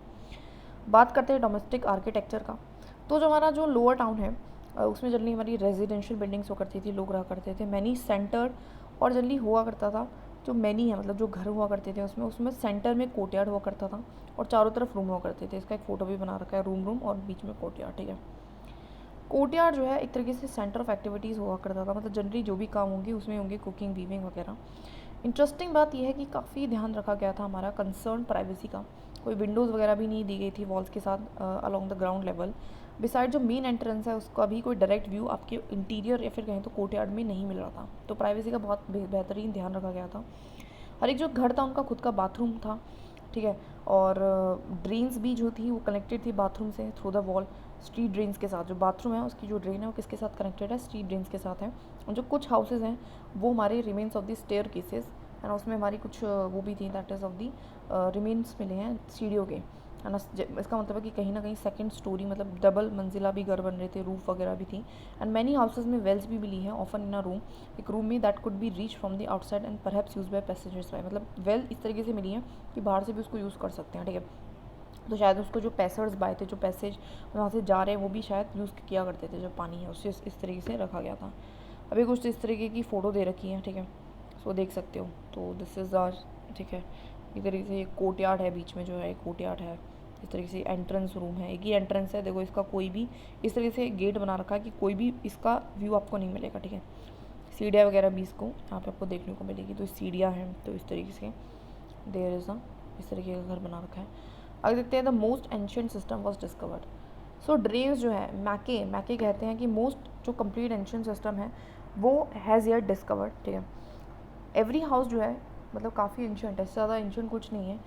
बात करते हैं डोमेस्टिक आर्किटेक्चर का, तो जो हमारा जो लोअर टाउन है उसमें जनरली हमारी रेजिडेंशियल बिल्डिंग्स हुआ करती थी, लोग रहा करते थे, मैनी सेंटर्ड, और जनरली हुआ करता था जो मैनी है, मतलब जो घर हुआ करते थे उसमें सेंटर में कोर्टयार्ड हुआ करता था और चारों तरफ रूम हुआ करते थे। इसका एक फ़ोटो भी बना रखा है, रूम और बीच में कोर्टयार्ड, ठीक है। कोर्टयार्ड जो है एक तरीके से सेंटर ऑफ एक्टिविटीज़ हुआ करता था, मतलब जनरली जो भी काम होंगे उसमें होंगे कुकिंग, वीविंग वगैरह। इंटरेस्टिंग बात यह है कि काफ़ी ध्यान रखा गया था हमारा कंसर्न प्राइवेसी का, कोई विंडोज़ वगैरह भी नहीं दी गई थी वॉल्स के साथ along the ground level. Beside जो मेन एंट्रेंस है उसका भी कोई डायरेक्ट व्यू आपके इंटीरियर या फिर कहें तो कोर्टयार्ड में नहीं मिल रहा था, तो प्राइवेसी का बहुत बेहतरीन ध्यान रखा गया था। हर एक जो घर था उनका खुद का बाथरूम था, ठीक है, और ड्रेन्स भी जो थी वो कनेक्टेड थी बाथरूम से through the wall. Street drains के साथ। जो बाथरूम है उसकी जो ड्रेन है वो किसके साथ कनेक्टेड है, स्ट्रीट ड्रेन्स के साथ है। और जो कुछ हाउसेज हैं वो हमारे remains of the staircases है ना, उसमें हमारी कुछ वो भी थी, that is of the remains मिले हैं सीढ़ियों के, है ना। इसका मतलब है कि कहीं ना कहीं सेकंड स्टोरी मतलब डबल मंजिला भी घर बन रहे थे, रूफ वगैरह भी थी। एंड मैनी हाउसेज में वेल्स भी मिली हैं, ऑफन इन अ रूम, एक रूम में, that could be reach from the outside and perhaps use by passengers by, मतलब वेल इस तरीके से मिली हैं कि बाहर से भी उसको यूज़ कर सकते हैं, ठीक है। तो शायद उसको जो पैसर्स बाय थे, जो पैसेज वहाँ से जा रहे हैं, वो भी शायद यूज़ किया करते थे, जो पानी है उससे इस तरीके से रखा गया था। अभी कुछ इस तरीके की फ़ोटो दे रखी है, ठीक है, सो देख सकते हो। तो दिस इज़ आर, ठीक है, इस तरीके से एक कोर्ट यार्ड है, बीच में जो है एक कोर्ट यार्ड है, इस तरीके से एंट्रेंस रूम है, एक ही एंट्रेंस है, देखो इसका कोई भी इस तरीके से गेट बना रखा है कि कोई भी इसका व्यू आपको नहीं मिलेगा, ठीक है। सीढ़ियाँ वगैरह भी इसको यहाँ पे आपको देखने को मिलेगी, तो सीढ़ियाँ हैं, तो इस तरीके से देयर इज़ अ, इस तरीके का घर बना रखा है। अगर देखते हैं the most ancient system was discovered. So drains जो है मैके कहते हैं कि मोस्ट जो कंप्लीट एंशियंट सिस्टम है वो हैज़ यर डिस्कवर्ड, ठीक है। एवरी हाउस जो है मतलब काफ़ी एंशियंट है, इससे ज़्यादा एंशियंट कुछ नहीं है।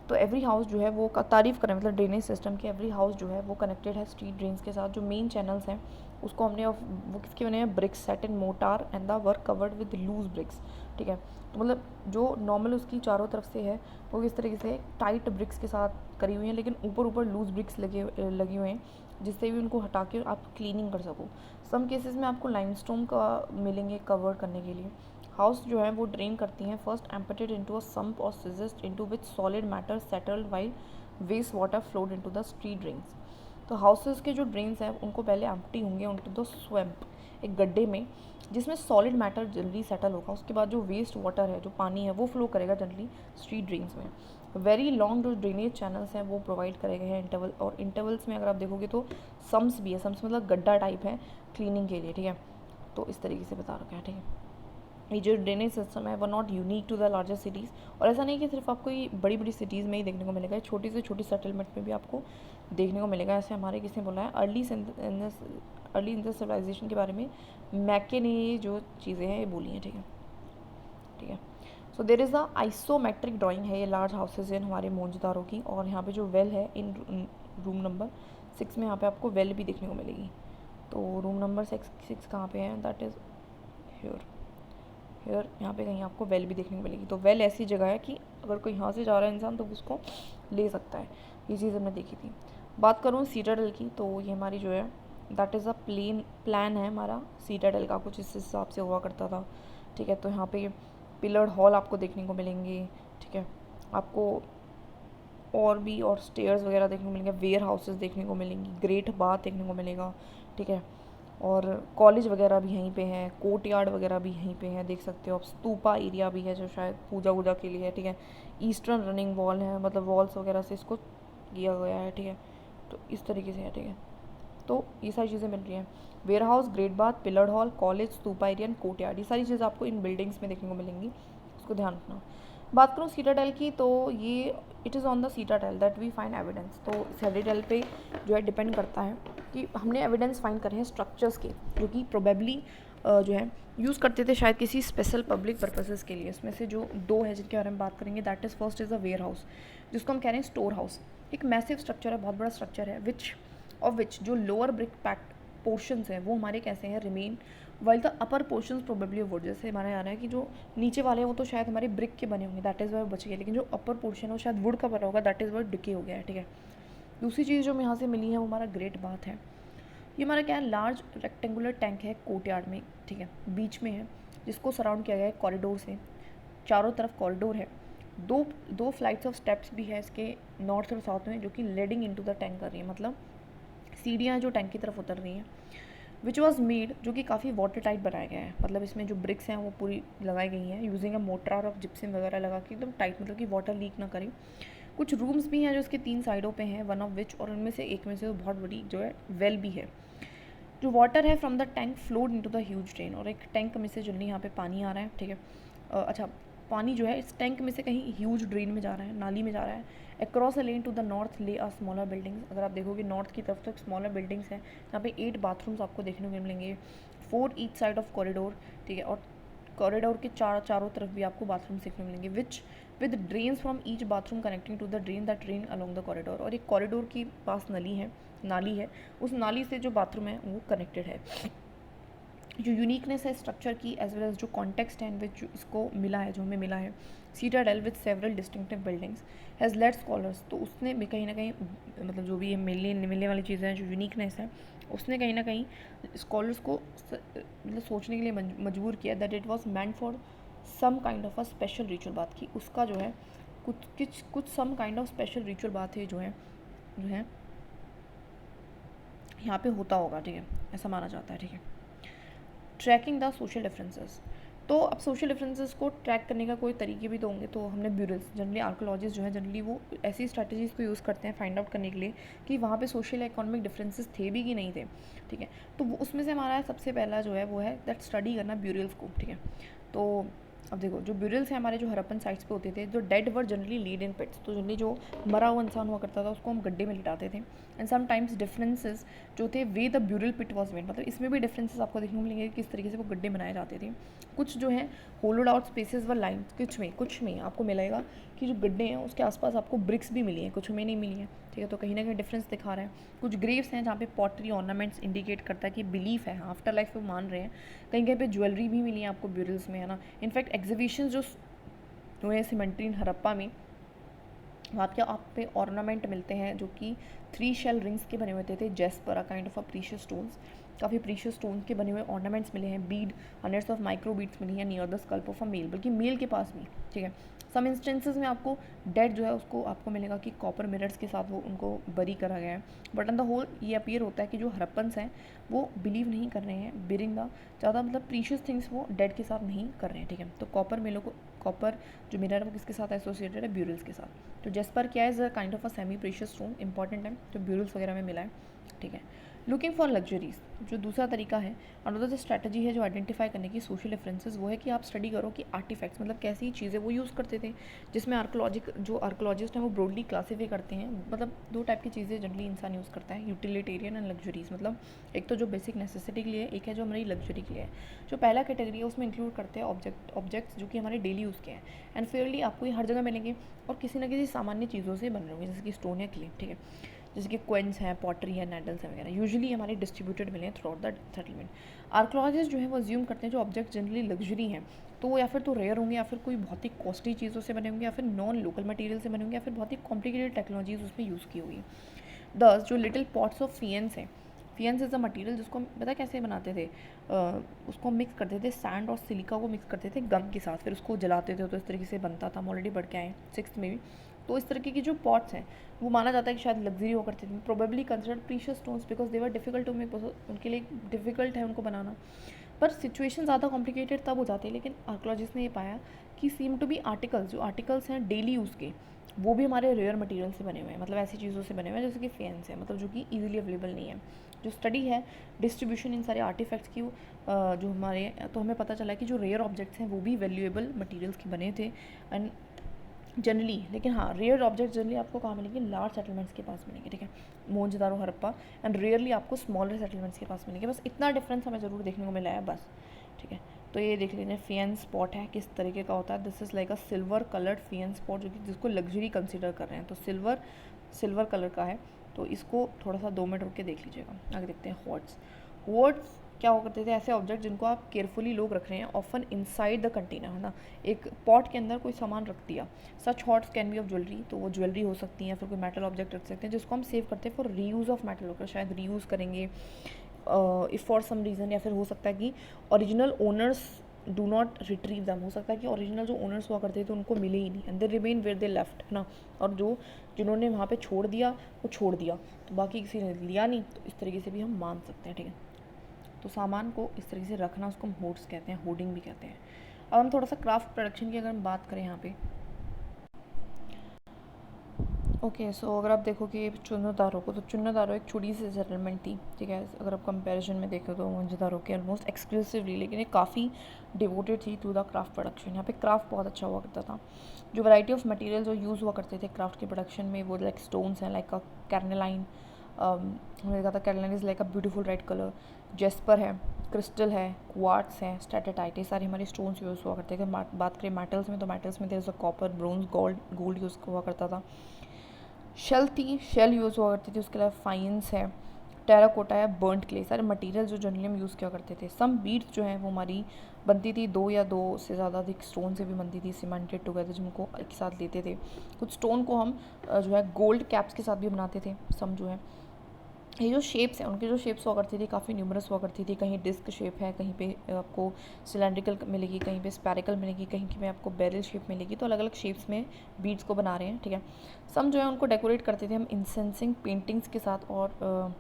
तो एवरी हाउस जो है वो तारीफ़ करें, मतलब ड्रेनेज सिस्टम के एवरी हाउस जो है वो कनेक्टेड है स्ट्रीट ड्रेन्स के साथ। जो मेन चैनल्स हैं उसको हमने वो किसके बने हैं, bricks set in mortar and the work covered with loose bricks, ठीक है। तो मतलब जो नॉर्मल उसकी चारों तरफ से है वो किस तरीके से टाइट ब्रिक्स के साथ करी हुई हैं, लेकिन ऊपर ऊपर लूज ब्रिक्स लगे हुए हैं, जिससे भी उनको हटा के आप क्लीनिंग कर सको। सम केसेस में आपको लाइमस्टोन का मिलेंगे कवर करने के लिए। हाउस जो है वो ड्रेन करती हैं, first emptied into a sump और cesspit into which solid matter settled while waste water flowed into the street drains. तो हाउसेस के जो ड्रेन्स हैं उनको पहले एम्प्टी होंगे उनटू द स्वैम्प, एक गड्ढे में जिसमें सॉलिड मैटर जल्दी सेटल होगा। उसके बाद जो वेस्ट वाटर है, जो पानी है, वो फ्लो करेगा जनरली स्ट्रीट ड्रेन्स में। वेरी लॉन्ग जो ड्रेनेज चैनल्स हैं वो प्रोवाइड करे गए हैं इंटरवल, और इंटरवल्स में अगर आप देखोगे तो सम्स भी है, सम्स मतलब गड्ढा टाइप है क्लीनिंग के लिए, ठीक है। तो इस तरीके से बता रखा है, ठीक है। ये जो ड्रेनेज सिस्टम है वो not unique to the larger cities, और ऐसा नहीं कि सिर्फ आपको ये बड़ी बड़ी सिटीज़ में ही देखने को मिलेगा, छोटी से छोटी सेटलमेंट में भी आपको देखने को मिलेगा। ऐसे हमारे किसने बोला है, अर्ली इंडस्ट्रियलाइजेशन के बारे में मैके ने ये जो चीज़ें हैं ये बोली हैं, ठीक है, ठीक है। So there is a isometric drawing है ये लार्ज हाउसेज हैं हमारे मौजदारों की, और यहाँ पे जो वेल है इन रूम नंबर 6 में, यहाँ पे आपको वेल भी देखने को मिलेगी। तो रूम नंबर 6 कहाँ पे है, दैट इज़ हियर, यहाँ पे कहीं आपको वेल भी देखने को मिलेगी। तो वेल ऐसी जगह है कि अगर कोई यहाँ से जा रहा है इंसान तो उसको ले सकता है, ये चीज़ हमने देखी थी। बात करूँ सीटाडेल की, तो ये हमारी जो है दैट इज़ अ प्लान है हमारा सीटाडेल का, कुछ इस हिसाब से हुआ करता था, ठीक है। तो यहाँ पे पिलर्ड हॉल आपको देखने को मिलेंगे, ठीक है। आपको और भी और स्टेयर्स वगैरह देखने को मिलेंगे, वेयर हाउसेस देखने को मिलेंगी, ग्रेट बाथ देखने को मिलेगा, ठीक है। और कॉलेज वगैरह भी यहीं पे हैं, कोर्ट यार्ड वगैरह भी यहीं पे हैं, देख सकते हो आप। स्तूपा एरिया भी है जो शायद पूजा वूजा के लिए है, ठीक है। ईस्टर्न रनिंग वॉल है, मतलब वॉल्स वगैरह से इसको किया गया है, ठीक है। तो इस तरीके से है, ठीक है। तो ये सारी चीज़ें मिल रही हैं, warehouse, great bath, pillared hall, college, stupa area and courtyard, ये सारी चीज़ें आपको इन बिल्डिंग्स में देखने को मिलेंगी, इसको ध्यान रखना। बात करूँ सीटाडेल की, तो ये it is on the citadel that we find evidence. तो सीटाडेल पे जो है डिपेंड करता है कि हमने एविडेंस फाइंड करे हैं स्ट्रक्चर्स के, जो कि प्रोबेबली जो है यूज़ करते थे शायद किसी स्पेशल पब्लिक पर्पसेस के लिए। इसमें से जो 2 है जिनके बारे में बात करेंगे, that is first is a warehouse, जिसको हम कह रहे हैं स्टोर हाउस। एक मैसिव स्ट्रक्चर है, बहुत बड़ा स्ट्रक्चर है, विच जो लोअर ब्रिक पैक्ड पोर्शंस हैं वो हमारे कैसे हैं, remain, while the upper portions probably would. जैसे हमारा आ रहा है कि जो नीचे वाले हैं वो तो शायद हमारे ब्रिक के बने होंगे, दैट इज़ वाई बच गए, लेकिन जो अपर पोर्शन है वो शायद वुड का बना होगा, दैट इज़ वाई डिके हो गया है, ठीक है। दूसरी चीज़ जो हमें यहाँ से मिली है वो हमारा ग्रेट बाथ है। ये हमारा क्या है, लार्ज रेक्टेंगुलर टैंक है कोर्टयार्ड में, ठीक है, बीच में है, जिसको सराउंड किया गया है कॉरिडोर से, चारों तरफ कॉरिडोर है। दो फ्लाइट्स ऑफ स्टेप्स भी है इसके नॉर्थ और साउथ में, जो कि लीडिंग इनटू द टैंक कर रही है, मतलब सीढ़ियाँ जो टैंक की तरफ उतर रही हैं। विच वॉज मेड, जो कि काफ़ी वाटर टाइट बनाया गया है, मतलब इसमें जो ब्रिक्स हैं वो पूरी लगाई गई हैं यूजिंग अ मोटार और जिप्सम वगैरह लगा के एकदम टाइट, मतलब कि वाटर लीक ना करे। कुछ रूम्स भी हैं जो इसके 3 साइडों पे हैं, वन ऑफ विच, और उनमें से एक में से बहुत बड़ी जो है वेल भी है। जो वाटर है from the tank flowed into the huge drain, और एक टैंक में से जल्दी यहाँ पे पानी आ रहा है, ठीक है। अच्छा, पानी जो है इस टैंक में से कहीं ह्यूज ड्रेन में जा रहा है, नाली में जा रहा है। Across a lane to the north lay a smaller buildings, अगर आप देखोगे नॉर्थ की तरफ तक स्मॉलर बिल्डिंग्स हैं, यहाँ पे 8 बाथरूम्स आपको देखने को मिलेंगे, 4 ईच साइड ऑफ कॉरिडोर, ठीक है। और कॉरिडोर के चारों तरफ भी आपको बाथरूम देखने को मिलेंगे, which with drains from each bathroom connecting to the drain that drain along the corridor, और एक कॉरिडोर की पास नली है नाली है, उस नाली से जो बाथरूम है वो कनेक्टेड है। जो यूनिकनेस है स्ट्रक्चर की एज वेल एज जो कॉन्टेक्स्ट है इन विच इसको मिला है, जो हमें मिला है, citadel with several distinctive buildings has led scholars, तो उसने भी कहीं ना कहीं मतलब जो भी मिलने वाली चीज़ें हैं, जो यूनिकनेस है, उसने कहीं ना कहीं स्कॉलर्स को मतलब सोचने के लिए मजबूर किया that it was meant for some kind of a special ritual बात की, उसका जो है कुछ some kind of special ritual बात है जो है यहाँ पे होता होगा, ठीक है, ऐसा माना जाता है, ठीक है। ट्रैकिंग द सोशल डिफरेंसेस, तो अब सोशल डिफरेंसेस को ट्रैक करने का कोई तरीके भी तो होंगे, तो हमने ब्यूरल्स जनरली आर्कोलॉजिस्ट जो है जनरली वो ऐसी स्ट्रैटेजीज़ को यूज़ करते हैं फाइंड आउट करने के लिए कि वहाँ पे सोशल इकोनॉमिक डिफरेंसेस थे भी कि नहीं थे, ठीक है। तो उसमें से हमारा सबसे पहला जो है वो है दैट स्टडी करना ब्यूरल्स को, ठीक है। तो अब देखो जो ब्यूरल्स हैं हमारे जो हरप्पन साइट्स पे होते थे, जो dead were generally laid in pits, तो जनरली जो मरा हुआ इंसान हुआ करता था उसको हम गड्ढे में लिटाते थे। एंड समटाइम्स डिफरेंसेस जो थे way the burial pit was made, मतलब इसमें भी डिफरेंसेस आपको देखने को मिलेंगे किस तरीके से वो गड्ढे बनाए जाते थे। कुछ जो है होलोड आउट स्पेसेस व लाइन, कुछ में आपको मिलेगा कि जो गड्ढे हैं उसके आसपास आपको ब्रिक्स भी मिली हैं, कुछ में नहीं मिली हैं, ठीक है। तो कहीं ना कहीं डिफरेंस दिखा रहा है। कुछ ग्रेव्स हैं जहाँ पे पॉटरी ऑर्नामेंट्स इंडिकेट करता है कि बिलीफ है, आफ्टर लाइफ पे मान रहे हैं। कहीं कहीं पे ज्वेलरी भी मिली है आपको ब्यूरल्स में, है ना। इनफैक्ट एग्जीबिशन जो हुए सिमेंट्री इन हड़प्पा में, वहाँ पे आप पे ऑर्नामेंट मिलते हैं जो कि 3 शेल रिंग्स के बने हुए थे jasper a kind of a precious stones, काफ़ी प्रीशियस स्टोन्स के बने हुए ऑर्नामेंट्स मिले हैं, bead hundreds of micro beads मिली हैं near the skull of a male, बल्कि मेल के पास भी, ठीक है। सम इंस्टेंसेस में आपको डेड जो है उसको आपको मिलेगा कि कॉपर मिरर्स के साथ वो उनको बरी करा गया है, बट ऑन द होल ये अपीयर होता है कि जो हरप्पन्स हैं वो बिलीव नहीं कर रहे हैं बिरिंग द ज़्यादा मतलब प्रीशियस थिंग्स वो डेड के साथ नहीं कर रहे हैं, ठीक है। तो कॉपर जो मिरर है वो किसके साथ एसोसिएटेड है, ब्यूरल्स के साथ। तो जेस्पर क्या है, is a kind of a semi precious stone, important है, जो ब्यूरल्स वगैरह में मिला है, ठीक है। लुकिंग फॉर लग्जरीज, जो दूसरा तरीका है, अनदर जो स्ट्रैटेजी है जो आइडेंटिफाई करने की सोशल डिफरेंसेस, वो है कि आप स्टडी करो कि आर्टिफैक्ट्स मतलब कैसी चीज़ें वो यूज़ करते थे, जिसमें आर्कोलॉजिस्ट हैं वो ब्रॉडली क्लासीफाई करते हैं। मतलब 2 टाइप की चीज़ें जनरली इंसान यूज़ करता है, यूटिलिटेरियन एंड लग्जरीज, मतलब एक तो जो बेसिक नेसेसिटी के लिए, एक है जो हमारी लग्जरी के लिए है। जो पहला कैटेगरी है उसमें इंक्लूड करते हैं ऑब्जेक्ट्स जो कि हमारे डेली यूज़ के हैं एंड फेयरली आपको ये हर जगह मिलेंगे और किसी न किसी सामान्य चीज़ों से बन रहे होंगे, जैसे कि स्टोन या क्ले, ठीक है, जैसे कि क्वेंस हैं, पॉटरी है, नेडल्स हैं वगैरह, यूजुअली हमारे डिस्ट्रीब्यूटेड मिले हैं through out the settlement. Archaeologist जो है वो अज्यूम करते हैं जो ऑब्जेक्ट जनरली लग्जरी हैं तो वो या फिर तो रेयर होंगे या फिर कोई बहुत ही कॉस्टली चीज़ों से बने होंगे या फिर नॉन लोकल मटेरियल से बने होंगे या फिर बहुत ही कॉम्प्लिकेटेड टेक्नोलॉजीज उसमें यूज़ की हुई। 10 जो लिटिल पॉट्स ऑफ फियंस हैं, फियंस इज़ अ मटेरियल जिसको पता कैसे बनाते थे, उसको मिक्स करते थे सैंड और सिलिका को मिक्स करते थे गम के साथ, फिर उसको जलाते थे तो इस तरीके से बनता था। हम ऑलरेडी बढ़ के आए 6th में भी। तो इस तरीके की जो पॉट्स हैं वो माना जाता है कि शायद लग्जरी हो करते थे, probably considered precious stones because they were difficult to make, उनके लिए डिफिकल्ट है उनको बनाना। पर सिचुएशन ज़्यादा कॉम्प्लिकेटेड तब हो जाती है, लेकिन आर्कोलॉजिस्ट ने ये पाया कि सीम टू बी आर्टिकल्स, जो आर्टिकल्स हैं डेली यूज़ के, वो भी हमारे रेयर मटेरियल से बने हुए हैं, मतलब ऐसी चीज़ों से बने हुए हैं जैसे कि फेंस है, मतलब जो कि ईजिली अवेलेबल नहीं है। जो स्टडी है डिस्ट्रीब्यूशन इन सारे आर्टिफैक्ट्स की, जो हमारे, तो हमें पता चला कि जो रेयर ऑब्जेक्ट्स हैं वो भी वैल्यूएबल मटेरियल्स के बने थे एंड जनरली, लेकिन हाँ रेयर ऑब्जेक्ट जनरली आपको कहाँ मिलेंगे, लार्ज सेटलमेंट्स के पास मिलेंगे, ठीक है, मोहनजोदारो हड़प्पा, एंड रेयरली आपको स्मॉलर सेटलमेंट्स के पास मिलेंगे। बस इतना डिफरेंस हमें ज़रूर देखने को मिला है बस, ठीक है। तो ये देख लीजिए फियन स्पॉट है किस तरीके का होता है, this is like a silver coloured faience spot, जो कि जिसको लग्जरी कंसिडर कर रहे हैं, तो सिल्वर कलर का है। तो इसको थोड़ा सा 2 मिनट रुक के देख लीजिएगा। आगे देखते हैं होर्ड्स क्या हो करते थे, ऐसे ऑब्जेक्ट जिनको आप केयरफुली लोग रख रहे हैं ऑफन इनसाइड द कंटेनर, है ना, एक पॉट के अंदर कोई सामान रख दिया। Such hoards can be of jewellery, तो वो ज्वेलरी हो सकती है, फिर कोई मेटल ऑब्जेक्ट रख सकते हैं जिसको हम सेव करते हैं फॉर रीयूज़ ऑफ मेटल, होकर शायद रीयूज़ करेंगे इफ़ फॉर सम रीज़न, या फिर हो सकता है कि original owners do not retrieve them, हो सकता है कि ओरिजिनल जो ओनर्स हुआ करते थे उनको मिले ही नहीं and they remain where they left, है ना, और जिन्होंने वहाँ पे छोड़ दिया वो छोड़ दिया, तो बाकी किसी ने लिया नहीं, तो इस तरीके से भी हम मान सकते हैं, ठीक है। तो सामान को इस तरीके से रखना उसको हम होर्ड्स कहते हैं, होर्डिंग भी कहते हैं। अब हम थोड़ा सा क्राफ्ट प्रोडक्शन की अगर हम बात करें यहाँ पे, ओके सो अगर आप देखोगे चुन्नदारो को, तो चुन्नदारो एक छोटी सी सेटलमेंट थी, ठीक है। अगर आप कंपैरिजन में देखें तो मोहनजोदारो के ऑलमोस्ट एक्सक्लूसिवली, लेकिन ये काफ़ी डिवोटेड थी टू द क्राफ्ट प्रोडक्शन। यहाँ पे क्राफ्ट बहुत अच्छा हुआ करता था। जो वैरायटी ऑफ मटेरियल जो यूज़ हुआ करते थे क्राफ्ट के प्रोडक्शन में, वो लाइक स्टोन्स हैं, लाइक अ कैरनेलाइन, हमने देखा था carnelian is like a beautiful red colour, jasper है, क्रिस्टल है, क्वार्ट्स है, स्टेटाटाइट, ये सारे हमारे स्टोन्स यूज़ हुआ करते थे। बात करें मेटल्स में, तो मेटल्स में there is a copper, bronze, gold use हुआ करता था। शेल थी, शेल यूज़ हुआ करती थी, उसके अलावा फाइंस है, टेराकोटा है, बर्न्ट क्ले, सारे मटेरियल जो जनरली हम यूज़ किया करते थे। सम बीड्स जो हैं वो हमारी बनती थी 2 या 2 से ज़्यादा अधिक स्टोन से भी बनती थी, सीमेंटेड टुगेदर, जिनको एक साथ लेते थे। कुछ स्टोन को हम जो है गोल्ड कैप्स के साथ भी बनाते थे। सम जो है ये जो शेप्स हैं, उनकी जो शेप्स हुआ करती थी काफ़ी न्यूमरस हुआ करती थी। कहीं डिस्क शेप है, कहीं पे आपको सिलेंड्रिकल मिलेगी, कहीं पे स्पैरिकल मिलेगी, कहीं पे आपको बैरल शेप मिलेगी। तो अलग अलग शेप्स में बीड्स को बना रहे हैं, ठीक है। सम जो है उनको डेकोरेट करते थे हम इंसेंसिंग पेंटिंग्स के साथ और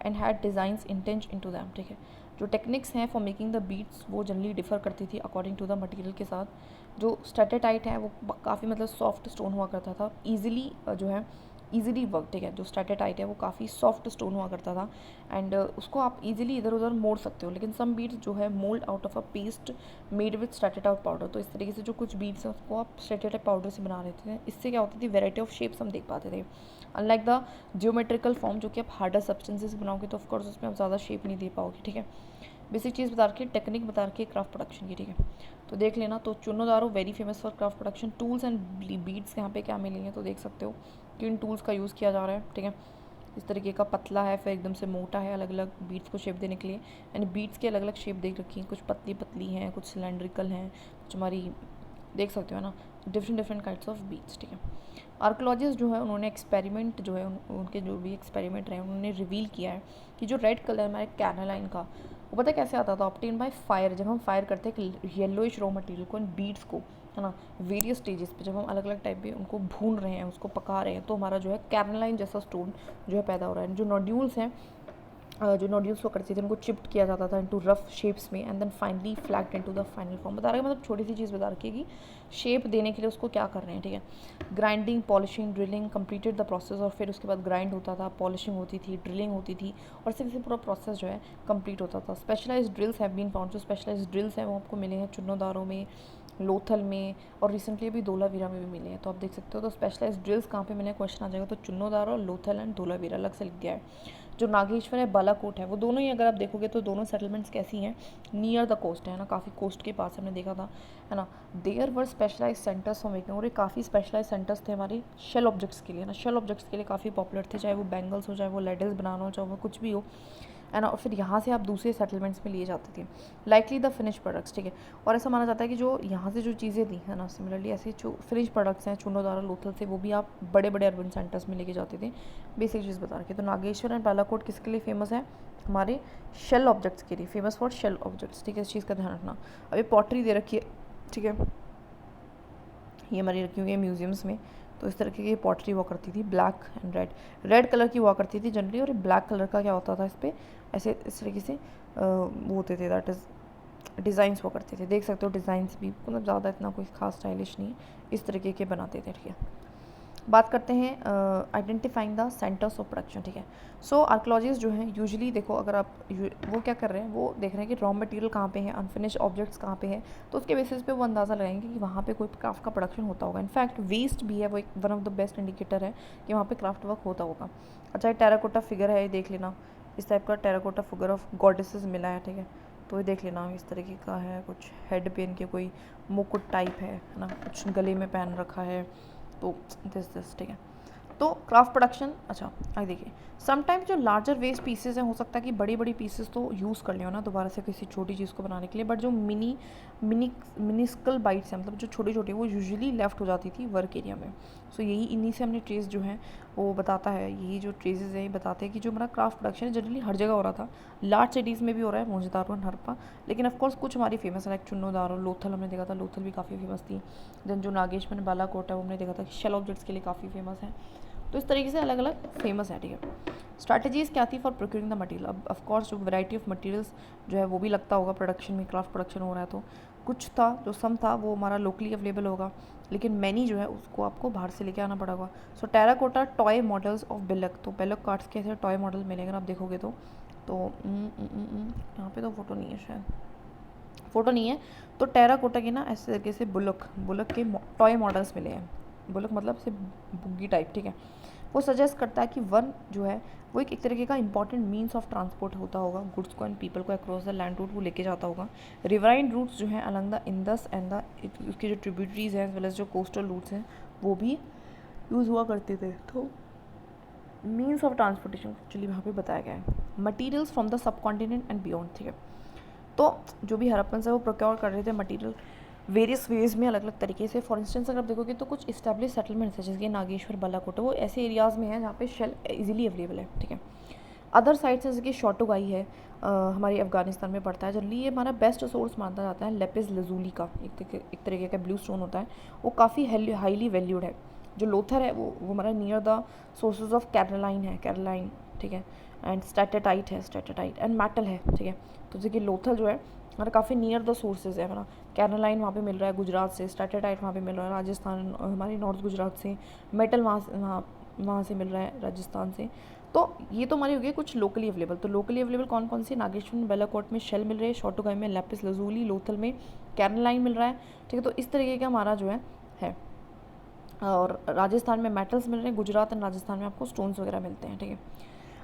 and had designs entrench into them, ठीक है। जो टेक्निक्स हैं फॉर मेकिंग द बीड्स वो जनरली डिफ़र करती थी अकॉर्डिंग टू द मटेरियल के साथ। जो स्टेटेटाइट है वो काफ़ी मतलब सॉफ्ट स्टोन हुआ करता था, ईजिली जो है ईजिली वर्क, ठीक है। जो स्टेटेटाइट है वो काफ़ी सॉफ्ट स्टोन हुआ करता था एंड उसको आप इजीली इधर उधर मोड़ सकते हो। लेकिन सम बीड्स जो है mould out of a paste made with steatite powder, तो इस तरीके से जो कुछ बीड्स हैं उसको आप स्टेटेटाइट पाउडर से बना लेते थे। इससे क्या होती थी, वेराइटी ऑफ शेप्स हम देख पाते थे। अनलाइक द जियोमेट्रिकल फॉर्म जो कि आप हार्डर सब्सटेंसेस से बनाओगे तो ऑफकोर्स उसमें आप ज़्यादा शेप नहीं दे पाओगे, ठीक है। बेसिक चीज़ बता रखी है, टेक्निक बता रखी है क्राफ्ट प्रोडक्शन की, ठीक है। तो देख लेना। तो Chanhudaro very famous for craft production. Tools and beads यहाँ पे क्या मिलेंगे तो देख सकते हो किन टूल्स का यूज़ किया जा रहा है, ठीक है। इस तरीके का पतला है, फिर एकदम से मोटा है, अलग अलग बीड्स को शेप देने के लिए। यानी बीड्स की अलग अलग शेप देख रखी हैं, कुछ पतली पतली हैं, कुछ सिलेंड्रिकल हैं, कुछ हमारी देख सकते हो ना, different different kinds of beads, ठीक है। आर्कोलॉजिस्ट जो है उन्होंने एक्सपेरिमेंट जो है उनके जो भी एक्सपेरिमेंट रहे उन्होंने रिवील किया है कि जो रेड कलर हमारे कैनालाइन का, वो पता कैसे आता था, ऑब्टेन बाय फायर। जब हम फायर करते हैं कि येलोइश रॉ मटेरियल को, इन बीड्स को, है ना, वेरियस स्टेजेस पे जब हम अलग अलग टाइप पे उनको भून रहे हैं, उसको पका रहे हैं, तो हमारा जो है कैनालाइन जैसा स्टोन जो है पैदा हो रहा है। जो नोड्यूल्स हैं, जो नोड्यूल्स को करते थे उनको चिप्ट किया जाता था इनटू रफ शेप्स में and then finally flaked into the final form. बता रहा है मतलब छोटी सी चीज़ बता रखी है कि शेप देने के लिए उसको क्या कर रहे हैं, ठीक है। Grinding, polishing, drilling completed the process, और फिर उसके बाद ग्राइंड होता था, पॉलिशिंग होती थी, ड्रिलिंग होती थी, और सिर्फ पूरा प्रोसेस जो है कंप्लीट होता था। Specialised drills have been found. जो स्पेशलाइज ड्रिल्स हैं वो आपको मिले हैं चुन्नोदारों में, लोथल में, और रिसेंटली अभी धोलावीरा में भी मिले हैं। तो आप देख सकते हो। तो स्पेशलाइज ड्रिल्स कहाँ पे मिले, क्वेश्चन आ जाएगा। तो चुन्नोदारो, लोथल एंड धोलावीरा अलग से लिख दिया है। जो नागेश्वर है, बालाकोट है, वो दोनों ही अगर आप देखोगे तो दोनों सेटलमेंट्स कैसी हैं, नियर द कोस्ट है ना, काफ़ी कोस्ट के पास हमने देखा था, है ना। There were specialised centres for making, और ये काफ़ी स्पेशलाइज सेंटर्स थे हमारे शेल ऑब्जेक्ट्स के लिए ना, शेल ऑब्जेक्ट्स के लिए काफ़ी पॉपुलर थे, चाहे वो बैंगल्स हो, चाहे वो लेडल्स बनाना हो, चाहे वो कुछ भी हो, है ना। और फिर यहाँ से आप दूसरे सेटलमेंट्स में लिए जाते थे, लाइकली द फिनिश प्रोडक्ट्स, ठीक है। और ऐसा माना जाता है कि जो यहाँ से जो चीज़ें थी, है ना, सिमिलरली ऐसे जो फिनिश प्रोडक्ट्स हैं चुन्नोदारा, लोथल से, वो भी आप बड़े बड़े अर्बन सेंटर्स में लेके जाते थे। बेसिक चीज़ बता रखी है। तो नागेश्वर एंड बालाकोट किसके लिए फेमस है, हमारे शेल ऑब्जेक्ट्स के लिए, फेमस फॉर शेल ऑब्जेक्ट्स, ठीक है। इस चीज़ का ध्यान रखना। अभी पॉटरी दे रखी है, ठीक है, ये हमारी रखी हुई है म्यूजियम्स में। तो इस तरीके की पॉटरी हुआ करती थी, ब्लैक एंड रेड कलर की हुआ करती थी जनरली, और ब्लैक कलर का क्या होता था इस पर ऐसे इस तरीके से वो होते थे, दैट इज़ डिज़ाइंस हुआ करते थे। देख सकते हो डिज़ाइंस भी मतलब ज़्यादा इतना कोई खास स्टाइलिश नहीं है, इस तरीके के बनाते थे, ठीक है। बात करते हैं identifying the centres of production, ठीक है। सो आर्कोलॉजिस्ट जो हैं यूजुअली देखो, अगर आप वो क्या कर रहे हैं, वो देख रहे हैं कि रॉ मटेरियल कहाँ पे है, अनफिनिश्ड ऑब्जेक्ट्स कहाँ पे है, तो उसके बेसिस पे वो अंदाज़ा लगाएंगे कि वहाँ पे कोई क्राफ्ट का प्रोडक्शन होता होगा। इनफैक्ट वेस्ट भी है वो एक one of the best indicator है कि वहाँ पे क्राफ्ट वर्क होता होगा। अच्छा, ये टेराकोटा फिगर है, ये देख लेना, इस टाइप का टेराकोटा फिगर ऑफ गॉडेसेस मिला है, ठीक है। तो ये देख लेना, इस तरीके का है, कुछ हेड पेन के कोई मुकुट टाइप है ना, कुछ गले में पहन रखा है, तो दिस, ठीक है। तो क्राफ्ट प्रोडक्शन, अच्छा आगे देखिए, समटाइम्स जो लार्जर वेस्ट पीसेज हैं, हो सकता है कि बड़ी बड़ी पीसेस तो यूज़ कर लियो ना दोबारा से किसी छोटी चीज़ को बनाने के लिए, बट जो मिनिस्कल बाइट्स हैं, मतलब जो छोटी छोटी, वो यूजुअली लेफ्ट हो जाती थी वर्क एरिया में। सो यही इन्हीं से हमने ट्रेस जो है वो बताता है, यही जो ट्रेसेस हैं ये बताते हैं कि जो हमारा क्राफ्ट प्रोडक्शन है जनरली हर जगह हो रहा था, लार्ज सिटीज़ में भी हो रहा है, मोहनजोदड़ो एंड हरप्पा, लेकिन ऑफकोर्स कुछ हमारी फेमस है, लाइक चुन्नोदारो, लोथल हमने देखा था, लोथल भी काफ़ी फेमस थी। देन जो नागेश्वर बालाकोट है वो हमने देखा था कि शेल ऑब्जेक्ट्स के लिए काफ़ी फेमस है। तो इस तरीके से अलग अलग फेमस है, ठीक है। स्ट्रैटेजीज क्या थी फॉर प्रोक्यूरिंग द मटेरियल, अब ऑफकोर्स जो वैरायटी ऑफ मटेरियल्स जो है वो भी लगता होगा प्रोडक्शन में, क्राफ्ट प्रोडक्शन हो रहा है, तो कुछ था जो सम था वो हमारा लोकली अवेलेबल होगा, लेकिन मैनी जो है उसको आपको बाहर से लेके आना पड़ेगा। सो टेराकोटा टॉय मॉडल्स ऑफ बेलक, तो बेलक कार्ड्स के ऐसे टॉय मॉडल मिलेंगे अगर आप देखोगे तो यहाँ पे तो फ़ोटो नहीं है, शायद फ़ोटो नहीं है। तो टेराकोटा के ना ऐसे तरीके से बुलक के टॉय मॉडल्स मिले हैं, बुलक मतलब से बुग्गी टाइप, ठीक है। वो सजेस्ट करता है कि वन जो है वो एक तरीके का इंपॉर्टेंट मीन्स ऑफ ट्रांसपोर्ट होता होगा, गुड्स को एंड पीपल को अक्रॉस द लैंड रूट वो लेके जाता होगा। रिवराइन रूट्स जो हैं along the Indus and the उसके जो ट्रिब्यूटरीज हैं एज वेल एज जो कोस्टल रूट्स हैं वो भी यूज़ हुआ करते थे। तो मीन्स ऑफ ट्रांसपोर्टेशन एक्चुअली वहाँ पे बताया गया है। Materials from the sub continent and beyond, ठीक है। तो जो भी हड़प्पन से वो प्रोक्योर कर रहे थे मटीरियल वेरियस वेज में, अलग अलग तरीके से। फॉर इंस्टेंस अगर आप देखोगे तो कुछ इस्टेब्लिश सेटलमेंट्स है, जैसे कि नागेश्वर, बालाकोट, वो ऐसे एरियाज़ में है जहाँ पे शेल इजीली अवेलेबल है, ठीक है। अदर साइड्स जैसे कि शॉटोगाई है, हमारी अफगानिस्तान में पड़ता है। जनरली ये हमारा बेस्ट सोर्स माना जाता है लेपिस लजूली का, एक तरीके का ब्लू स्टोन होता है, वो काफ़ी हाईली वैल्यूड है। जो लोथर है वो हमारा near the sources of Caroline है, कैरोलाइन, ठीक है। एंड स्टेटाटाइट है, स्टेटाटाइट एंड मेटल है, ठीक है। तो जैसे कि लोथर जो है हमारा काफ़ी नियर द सोर्सेज है ना। कैरोलाइन वहाँ पे मिल रहा है गुजरात से, स्टेटाटाइट वहाँ पे मिल रहा है राजस्थान, हमारी नॉर्थ गुजरात से, मेटल वहाँ से मिल रहा है राजस्थान से। तो ये तो हमारी हो गई कुछ लोकली अवेलेबल। तो लोकली अवेलेबल कौन कौन सी? नागेश्वर में, बालाकोट में शेल मिल रहे हैं, शॉटोगाई में लैपिस लजूली, लोथल में कैरोलाइन मिल रहा है, ठीक है। तो इस तरीके का हमारा जो है। और राजस्थान में मेटल्स मिल रहे हैं, गुजरात एंड राजस्थान में आपको स्टोन्स वगैरह मिलते हैं, ठीक है।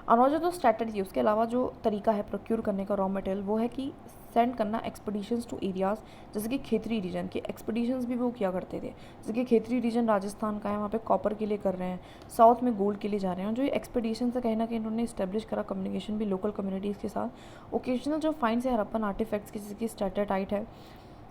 और जो स्ट्रैटेजी, उसके अलावा जो तरीका है प्रोक्यूर करने का रॉ मटेरियल, वो है कि सेंड करना एक्सपीडिशंस टू एरियाज़, जैसे कि खेतरी रीजन के एक्सपीडिशंस भी वो किया करते थे। जैसे कि खेतरी रीजन राजस्थान का है, वहाँ पे कॉपर के लिए कर रहे हैं, साउथ में गोल्ड के लिए जा रहे हैं। जो ये एक्सपीडिशन से कहीं ना कहीं उन्होंने इस्टेब्लिश करा कम्युनिकेशन भी लोकल कम्युनिटीज़ के साथ। ओकेजनल जो फाइंड्स है हड़प्पन आर्टिफैक्ट्स की, जैसे कि स्टेटाटाइट है,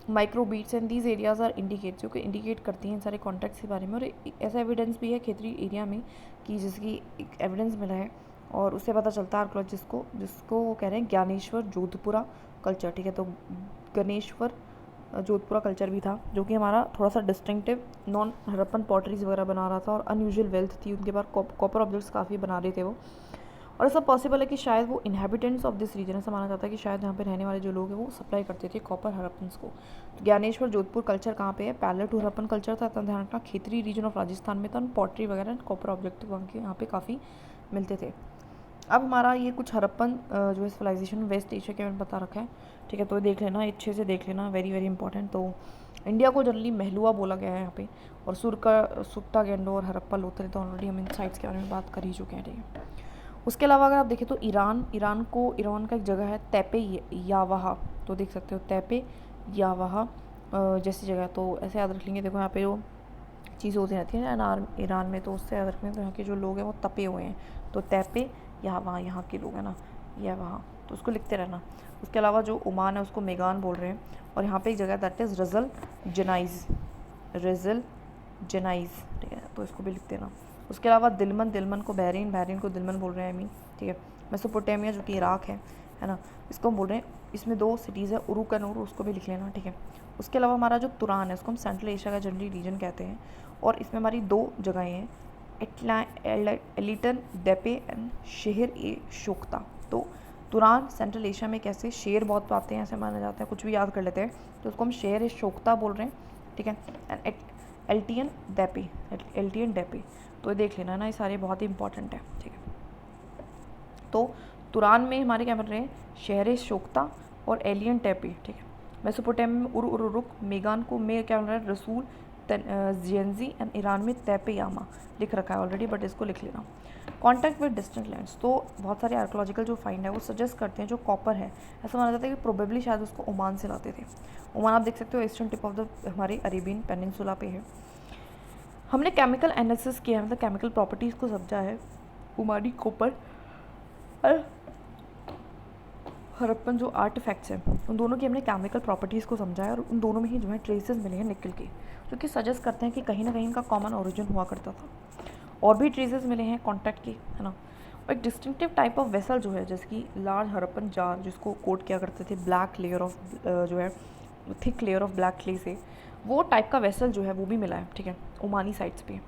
micro beads and these areas are indicate, जो कि इंडिकेट करती हैं सारे कॉन्टैक्ट्स के बारे में। और ऐसा एविडेंस भी है खेतरी एरिया में कि जैसे कि एक एविडेंस मिला है, और उससे पता चलता है आर्कोलॉजिस्ट को, जिसको वो कह रहे हैं ज्ञानेश्वर जोधपुरा कल्चर, ठीक है। तो गणेश्वर जोधपुरा कल्चर भी था, जो कि हमारा थोड़ा सा डिस्टिंक्टिव नॉन हड़प्पन पॉटरीज वगैरह बना रहा था, और अनयूजुअल वेल्थ थी उनके पास, कॉपर ऑब्जेक्ट्स काफ़ी बना रहे थे वो। और ऐसा पॉसिबल है कि शायद वो इन्हेबिटेंट्स ऑफ दिस रीजन, ऐसा माना जाता है कि शायद यहाँ पे रहने वाले जो लोग हैं वो सप्लाई करते थे कॉपर हड़प्पन्स को। तो ज्ञानेश्वर जोधपुर कल्चर कहाँ पे है? पैरेलल टू हड़प्पन कल्चर था, इतना ध्यान रखना। खेतरी रीजन ऑफ राजस्थान में था, पॉटरी वगैरह कॉपर ऑब्जेक्ट वहाँ के यहाँ पे काफ़ी मिलते थे। अब हमारा ये कुछ हड़प्पन जो है सिविलाइजेशन वेस्ट एशिया के मैंने बता रखा है, ठीक है। तो देख लेना, अच्छे से देख लेना, वेरी वेरी इंपॉर्टेंट। तो इंडिया को जनरली महलुआ बोला गया है यहाँ पे, और सुक्ता गेंडो और हड़प्पा लोथल, तो ऑलरेडी हम इन साइट्स के बारे में बात कर ही चुके हैं, ठीक है। उसके अलावा अगर आप देखें तो ईरान का एक जगह है तैपे यावाहा, तो देख सकते हो तैपे यावाहा जैसी जगह। तो ऐसे याद रख लेंगे। देखो यहाँ पे जो चीज़ें होती रहती हैं ईरान में, तो उससे याद रखना। तो यहाँ के जो लोग हैं वो तपे हुए हैं, तो तैपे यहाँ के लोग हैं ना, या वहाँ, तो उसको लिखते रहना। उसके अलावा जो ओमान है उसको मेगान बोल रहे हैं, और यहाँ पे एक जगह दैट इज़ रज़ल जनाइज़, ठीक है। तो इसको भी लिख देना। उसके अलावा दिलमन को बहरीन को दिलमन बोल रहे हैं, ठीक है। मेसोपोटामिया जो कि इराक है ना, इसको हम बोल रहे हैं। इसमें 2 सिटीज़ है, उरुक एंड उर, उसको भी लिख लेना, ठीक है। उसके अलावा हमारा जो तुरान है उसको हम सेंट्रल एशिया का जनरली रीजन कहते हैं, और इसमें हमारी 2 जगहें हैं, एलिटन डेपे एंड शहर ए शोकता। तो तुरान सेंट्रल एशिया में कैसे शेर बहुत पाते हैं, ऐसे माना जाता है, कुछ भी याद कर लेते हैं, तो उसको हम शहर ए शोकता बोल रहे हैं, ठीक है। एंड एल्टियन डेपे, तो ये देख लेना ना, ये सारे बहुत ही इंपॉर्टेंट है, ठीक है। तो तुरान में हमारे क्या मिल रहे हैं? शहर शोकता और एलियन टेपे, ठीक है। मेसोपोटामिया में उरुक, मेगान को में क्या मिल रहा है? रसूल जियंजी, एंड ईरान में तैपेयामा लिख रखा है ऑलरेडी, बट इसको लिख लेना। कॉन्टैक्ट विद डिस्टेंट लैंड्स, तो बहुत सारे आर्कोलॉजिकल जो फाइंड है वो सजेस्ट करते हैं जो कॉपर है, ऐसा माना जाता है कि प्रोबेबली शायद उसको ओमान से लाते थे। ओमान आप देख सकते हो ईस्टर्न टिप ऑफ द हमारे अरेबियन पेनिनसुला पे है। हमने केमिकल एनालिसिस किया है, मतलब केमिकल प्रॉपर्टीज़ को समझा है। ओमानी कॉपर और हड़प्पन जो आर्टिफैक्ट्स हैं उन दोनों की हमने केमिकल प्रॉपर्टीज़ को समझा है, और उन दोनों में ही जो है ट्रेसेस मिले हैं निकल के, जो कि सजेस्ट करते हैं कि कहीं ना कहीं इनका कॉमन ओरिजिन हुआ करता था। और भी ट्रेसेस मिले हैं कॉन्टैक्ट के, है ना। और एक डिस्टिंक्टिव टाइप ऑफ वेसल जो है, जैसे कि लार्ज हड़प्पन जार, जिसको कोट किया करते थे ब्लैक लेयर ऑफ जो है thick layer of black clay से, वो टाइप का वेसल जो है वो भी मिला है, ठीक है, ओमानी साइट्स पे।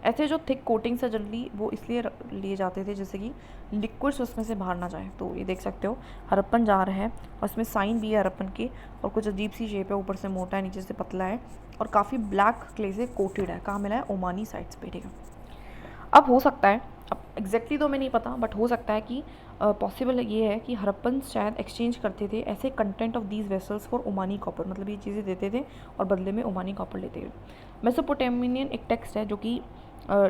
ऐसे जो थिक कोटिंग से जनरली वो इसलिए लिए जाते थे जैसे कि लिक्विड्स उसमें से बाहर ना जाए। तो ये देख सकते हो हड़प्पन जार है, और इसमें साइन भी है हड़प्पन के, और कुछ अजीब सी शेप है, ऊपर से मोटा है नीचे से पतला है, और काफ़ी ब्लैक क्ले से कोटेड है। कहाँ मिला है? ओमानी साइट्स पे, ठीक है। अब हो सकता है, अब एग्जैक्टली तो हमें नहीं पता, बट हो सकता है कि पॉसिबल ये है कि हड़प्पन शायद एक्सचेंज करते थे ऐसे content of these vessels for Omani copper, मतलब ये चीज़ें देते थे और बदले में ओमानी कॉपर लेते थे। मेसोपोटामियन एक टेक्स्ट है जो कि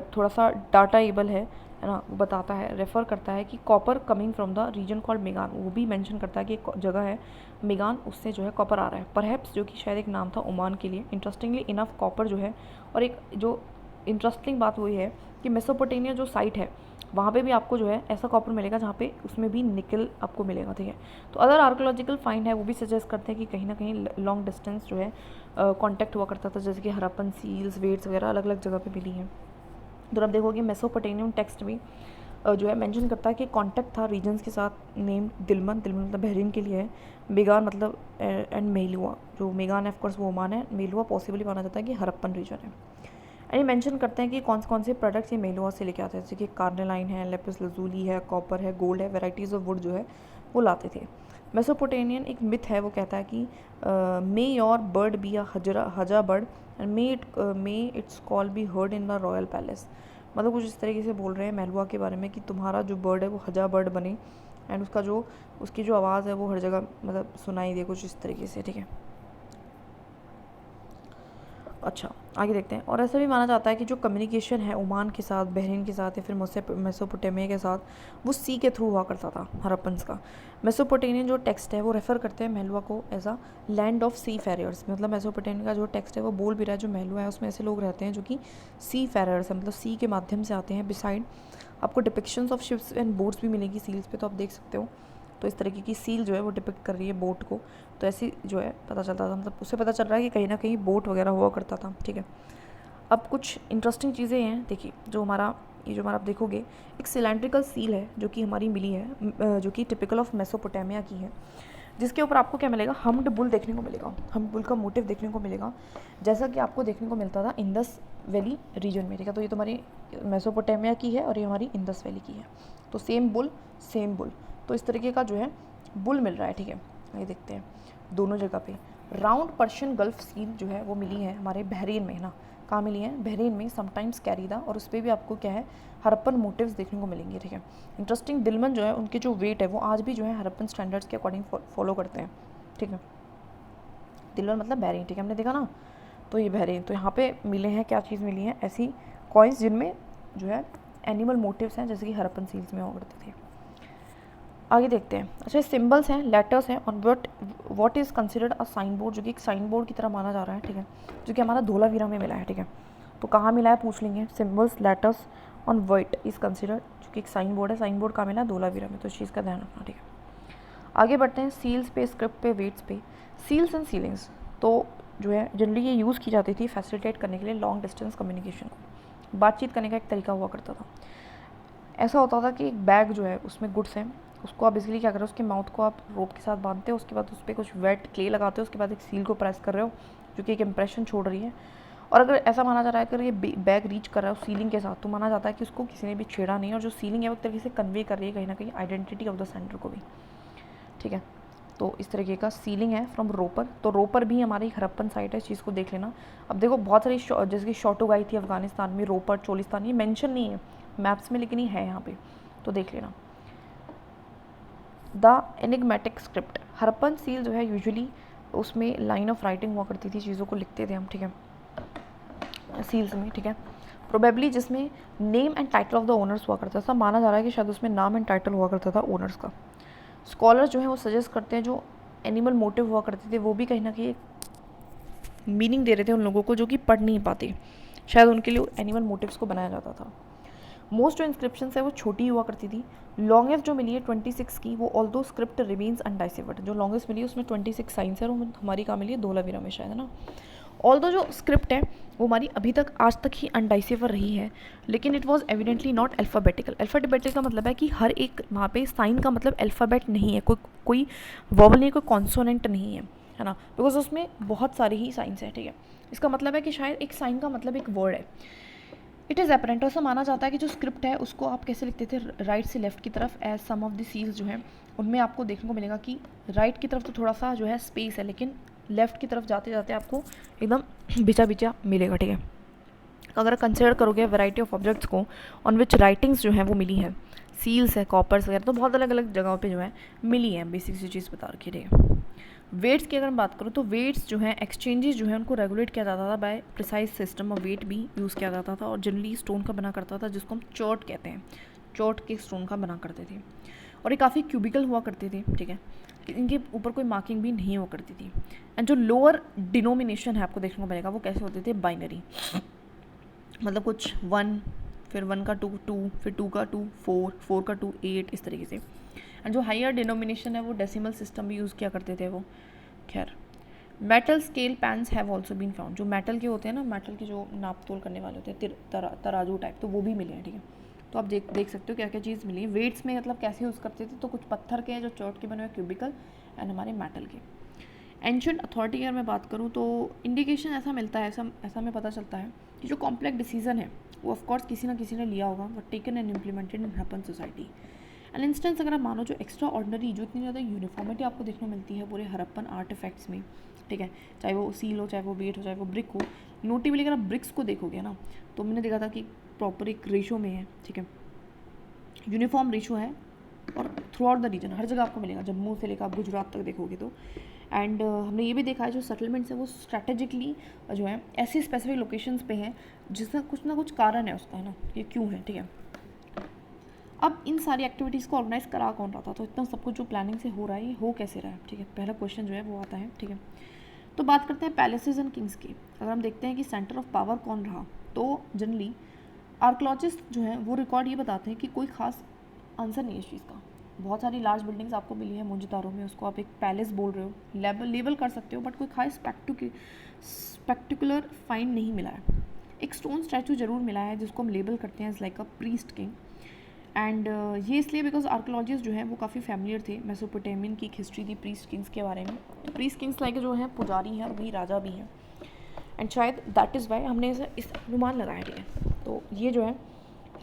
थोड़ा सा डाटा एबल है ना, वो बताता है, रेफ़र करता है कि copper coming from the reason called Megan, वो भी मेंशन करता है कि एक जगह है मेगान, उससे जो है कॉपर आ रहा है, परहैप्स, जो कि शायद एक नाम था ओमान के लिए। इंटरेस्टिंगली इनफ कॉपर जो है, और एक जो इंटरेस्टिंग बात वही है कि मेसोपोटामिया जो साइट है वहाँ पे भी आपको जो है ऐसा कॉपर मिलेगा जहाँ पे उसमें भी निकल आपको मिलेगा, ठीक है। तो अदर आर्कोलॉजिकल फाइंड है वो भी सजेस्ट करते हैं कि कहीं ना कहीं लॉन्ग डिस्टेंस जो है कांटेक्ट हुआ करता था, जैसे कि हड़प्पन सील्स, वेट्स वगैरह अलग अलग जगह पे मिली हैं। तो आप देखोगे मेसोपोटामियन टेक्स्ट में जो है मेंशन करता है कि कांटेक्ट था रीजन्स के साथ, नेम दिलमन, दिलमन मतलब बहरीन के लिए है, मेगान मतलब एंड मेलुआ, जो मेगान ऑफ कोर्स वो ओमान है, मेलुआ पॉसिबली माना जाता है कि हड़प्पन रीजन है। एंड ये मेंशन करते हैं कि कौन से प्रोडक्ट्स ये मेलुआ से लेके आते हैं, जैसे कि कार्नेलाइन है, लेपिस लजूली है, कॉपर है, गोल्ड है, वेराइटीज़ ऑफ वुड जो है वो लाते थे। मेसोपोटामियन एक मिथ है, वो कहता है कि may your bird be a हजा bird and may its call be heard in the royal palace. मतलब कुछ इस तरीके से बोल रहे हैं मेलुआ के बारे में कि तुम्हारा जो बर्ड है वो हजा बर्ड बने एंड उसकी जो आवाज़ है वो हर जगह मतलब सुनाई दे, कुछ इस तरीके से, ठीक है। अच्छा आगे देखते हैं। और ऐसा भी माना जाता है कि जो कम्युनिकेशन है ओमान के साथ, बहरीन के साथ या फिर मेसोपोटामिया के साथ, वो सी के थ्रू हुआ करता था हड़प्पन्स का। मेसोपोटामियन जो टेक्स्ट है वो रेफ़र करते हैं मेलुआ को एज अ लैंड ऑफ सी फेरियर्स। मतलब मेसोपोटामिया का जो टेक्स्ट है वो बोल भी रहा है जो मेलुआ है उसमें ऐसे लोग रहते हैं जो कि सी फेरियर्स है, मतलब सी के माध्यम से आते हैं। बिसाइड आपको depictions of ships and boats भी मिलेगी सील्स पे, तो आप देख सकते हो। तो इस तरीके की सील जो है वो डिपिक्ट कर रही है बोट को, तो ऐसी जो है पता चलता था, मतलब उससे पता चल रहा है कि कहीं ना कहीं बोट वगैरह हुआ करता था, ठीक है। अब कुछ इंटरेस्टिंग चीज़ें हैं, देखिए जो हमारा आप देखोगे एक सिलेंड्रिकल सील है जो कि हमारी मिली है, जो कि टिपिकल ऑफ मेसोपोटामिया की है, जिसके ऊपर आपको क्या मिलेगा, हम्ड बुल देखने को मिलेगा। हम्ड बुल का मोटिव देखने को मिलेगा जैसा कि आपको देखने को मिलता था इंडस वैली रीजन में, ठीक है। तो ये तुम्हारी मेसोपोटामिया की है और ये हमारी इंडस वैली की है, तो सेम बुल सेम बुल, तो इस तरीके का जो है बुल मिल रहा है, ठीक है। ये देखते हैं दोनों जगह पे। राउंड पर्शियन गल्फ सील जो है वो मिली है हमारे बहरीन में, है ना। कहाँ मिली है, बहरीन में, समटाइम्स कैरीदा, और उस पर भी आपको क्या है हड़प्पन मोटिव्स देखने को मिलेंगे, ठीक है। इंटरेस्टिंग, दिलमन जो है उनके जो वेट है वो आज भी जो है हड़प्पन स्टैंडर्ड्स के अकॉर्डिंग फॉलो करते हैं, ठीक है। दिलमन मतलब बहरीन, ठीक है, हमने देखा ना। तो ये बहरीन, तो यहाँ पे मिले हैं क्या चीज़ मिली है, ऐसी कॉइन्स जिनमें जो है एनिमल मोटिव्स हैं, जैसे कि हड़प्पन सील्स में हुआ करते थे। आगे देखते हैं। अच्छा सिंबल्स हैं, लेटर्स हैं, और what is considered a sign board, जो कि एक साइन बोर्ड की तरह माना जा रहा है, ठीक है, जो कि हमारा धोलावीरा में मिला है, ठीक है। तो कहाँ मिला है पूछ लेंगे, symbols letters on what is considered, जो कि एक साइन बोर्ड है, साइन बोर्ड कहाँ मिला है, धोलावीरा में, तो इस चीज़ का ध्यान रखना, ठीक है। आगे बढ़ते हैं सील्स पे, स्क्रिप्ट पे, वेट्स पे। सील्स एंड सीलिंग्स तो जो है जनरली ये यूज़ की जाती थी फैसिलिटेट करने के लिए लॉन्ग डिस्टेंस कम्युनिकेशन को, बातचीत करने का एक तरीका हुआ करता था। ऐसा होता था कि एक बैग जो है उसमें गुड्स हैं, उसको आप बेसिकली क्या कर रहे हो, उसके माउथ को आप रोप के साथ बांधते हो, उसके बाद उस पर कुछ वेट क्ले लगाते हो, उसके बाद एक सील को प्रेस कर रहे हो जो कि एक इंप्रेशन छोड़ रही है। और अगर ऐसा माना जा रहा है कि अगर ये बैग रीच कर रहा है सीलिंग के साथ, तो माना जाता है कि उसको किसी ने भी छेड़ा नहीं, और जो सीलिंग है वो एक तरीके से कन्वे कर रही है कहीं ना कहीं आइडेंटिटी ऑफ द सेंटर को भी, ठीक है। तो इस तरीके का सीलिंग है फ्रॉम रोपर। तो रोपर भी हमारी हड़प्पन साइट है, इस चीज़ को देख लेना। अब देखो बहुत सारी जैसे कि शॉटोगाई थी अफगानिस्तान में, रोपर, चोलिस्तान, ये मेंशन नहीं है मैप्स में लेकिन ये है यहाँ पे, तो देख लेना। The enigmatic script, Harappan seal जो है यूजुअली उसमें लाइन ऑफ राइटिंग हुआ करती थी, चीज़ों को लिखते थे हम, ठीक है, सील्स में, ठीक है। प्रोबेबली जिसमें name and title of the owners हुआ करता था, माना जा रहा है कि शायद उसमें नाम एंड टाइटल हुआ करता था ओनर्स का। स्कॉलर जो है वो सजेस्ट करते हैं जो एनिमल मोटिव हुआ करते थे वो भी कहीं ना कहीं मीनिंग दे रहे थे उन लोगों को जो कि पढ़ नहीं पाते, शायद उनके लिए एनिमल मोटिव्स को बनाया जाता था। मोस्ट जो इंस्क्रिप्शन है वो छोटी हुआ करती थी। लॉन्गेस्ट जो मिली है 26 की, वो ऑल्दो स्क्रिप्ट रिमेन्स अनडाइसिफर्ड, जो लॉन्गेस्ट मिली है उसमें 26 साइंस है, और हमारी कहाँ मिली है, धोलावीरा में शायद, है ना। ऑल्दो जो स्क्रिप्ट है वो हमारी अभी तक आज तक ही अनडाइसिफर रही है, लेकिन it was evidently not alphabetical. Alphabetical का मतलब है कि हर एक वहाँ पे साइन का मतलब अल्फ़ाबेट नहीं है, कोई वॉवल नहीं है, कोई कॉन्सोनेंट नहीं है ना, बिकॉज उसमें बहुत सारी ही साइंस है, ठीक है। इसका मतलब है कि शायद एक साइन का मतलब एक वर्ड है। इट इज़ एपरेंट, ऐसा माना जाता है कि जो स्क्रिप्ट है उसको आप कैसे लिखते थे, राइट से लेफ्ट की तरफ, as some of the seals जो है उनमें आपको देखने को मिलेगा कि राइट की तरफ तो थोड़ा सा जो है स्पेस है, लेकिन लेफ़्ट की तरफ जाते जाते आपको एकदम बिचा बिचा मिलेगा, ठीक है। अगर कंसिडर करोगे वैरायटी ऑफ ऑब्जेक्ट्स को ऑन विच राइटिंग्स जो है वो मिली है, सील्स है, कॉपर्स वगैरह, तो बहुत अलग अलग जगहों पे जो है मिली है, बेसिक सी चीज़ बता रखी है। वेट्स की अगर मैं बात करूँ तो वेट्स जो हैं, एक्सचेंजेस जो है उनको रेगुलेट किया जाता था by precise system of weight भी यूज़ किया जाता था, और जनरली स्टोन का बना करता था जिसको हम चोट कहते हैं, चोट के स्टोन का बना करते थे, और ये काफ़ी क्यूबिकल हुआ करते थे, ठीक है। इनके ऊपर कोई मार्किंग भी नहीं हुआ करती थी। एंड जो लोअर डिनोमिनेशन है आपको देखने को मिलेगा वो कैसे होते थे, बाइनरी। मतलब कुछ 1, फिर 1 का 2 2, फिर 2 का 2 4, 4 का 2 8, इस तरीके से। एंड जो हायर डिनोमिनेशन है वो डेसिमल सिस्टम भी यूज़ किया करते थे वो। खैर, metal scale pans have also been found. जो मेटल के होते हैं ना, मेटल के जो नाप तोल करने वाले होते हैं, तराजू टाइप, तो वो भी मिले हैं, ठीक है। तो आप देख सकते हो क्या क्या चीज़ मिली है। वेट्स में मतलब कैसे यूज़ करते थे, तो कुछ पत्थर के जो चौट के बने हुए क्यूबिकल, एंड हमारे मेटल के। एंशिएंट अथॉरिटी की अगर मैं बात करूँ तो इंडिकेशन ऐसा मिलता है, ऐसा हमें पता चलता है कि जो कॉम्प्लेक्स डिसीजन है वो ऑफकोर्स किसी ना किसी ने लिया होगा, but taken and implemented in Harappan society. An instance अगर आप मानो, जो एक्स्ट्रा ऑर्डनरी, जो इतनी ज़्यादा यूनिफॉर्मिटी आपको देखने मिलती है पूरे हरप्पन आर्टिफैक्ट्स में, ठीक है, चाहे वो सील हो, चाहे वो वेट हो, चाहे वो ब्रिक हो। नोटेबली अगर आप ब्रिक्स को देखोगे ना, तो मैंने देखा था कि प्रॉपर एक रेशो में है, ठीक है, यूनिफॉर्म रेशो है, और थ्रू आउट द रीजन हर जगह आपको मिलेगा, जम्मू से लेकर आप गुजरात तक देखोगे तो। एंड हमने ये भी देखा है जो सेटलमेंट्स है वो स्ट्रैटेजिकली जो है ऐसी स्पेसिफिक लोकेशंस पे हैं जिसका कुछ ना कुछ कारण है उसका, है ना, ये क्यों है, ठीक है। अब इन सारी एक्टिविटीज़ को ऑर्गेनाइज करा कौन रहा था, तो इतना सब कुछ जो प्लानिंग से हो रहा है ये हो कैसे रहा है, ठीक है, पहला क्वेश्चन जो है वो आता है, ठीक है। तो बात करते हैं पैलेसेस एंड किंग्स की। अगर हम देखते हैं कि सेंटर ऑफ पावर कौन रहा, तो जनरली आर्कोलॉजिस्ट जो हैं वो रिकॉर्ड ये बताते हैं कि कोई खास आंसर नहीं है इस चीज़ का। बहुत सारी लार्ज बिल्डिंग्स आपको मिली है मोहनजोदारो में, उसको आप एक पैलेस बोल रहे हो, लेबल कर सकते हो, बट कोई खास स्पेक्टिकुलर फाइंड नहीं मिला है। एक स्टोन स्टैचू जरूर मिला है जिसको हम लेबल करते हैं as like a priest king. And ये इसलिए बिकॉज आर्कोलॉजिस्ट जो हैं वो काफ़ी फैमिलियर थे, मेसोपोटामियन की एक हिस्ट्री थी प्रीस्ट किंग्स के बारे में। प्रीस्ट किंग्स लाइक जो हैं पुजारी हैं और वही राजा भी हैं, एंड शायद दैट इज़ वाई हमने इस अनुमान लगाया, ठीक है। तो ये जो है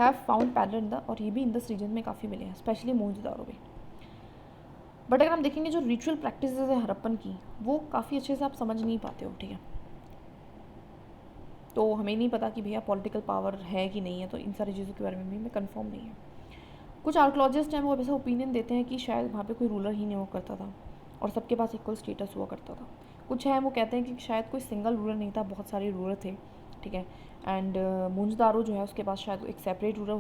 have found pattern in the, और ये भी इंडस रीजन में काफ़ी मिले हैं, स्पेशली मोहनजोदारो में। बट अगर हम देखेंगे जो रिचुअल प्रैक्टिस है हड़प्पन की, वो काफ़ी अच्छे से आप समझ नहीं पाते हो, ठीक है। तो हमें नहीं पता कि भैया पॉलिटिकल पावर है कि नहीं है, तो इन सारी चीज़ों के बारे में भी मैं कंफर्म नहीं है। कुछ आर्कोलॉजिस्ट हैं वो ऐसा ओपिनियन देते हैं कि शायद वहाँ पे कोई रूलर ही नहीं हुआ करता था और सबके पास इक्वल स्टेटस हुआ करता था। कुछ हैं वो कहते हैं कि शायद कोई सिंगल रूलर नहीं था, बहुत सारे रूलर थे, ठीक है। एंड मोहनजोदारो जो है उसके पास शायद एक सेपरेट रूलर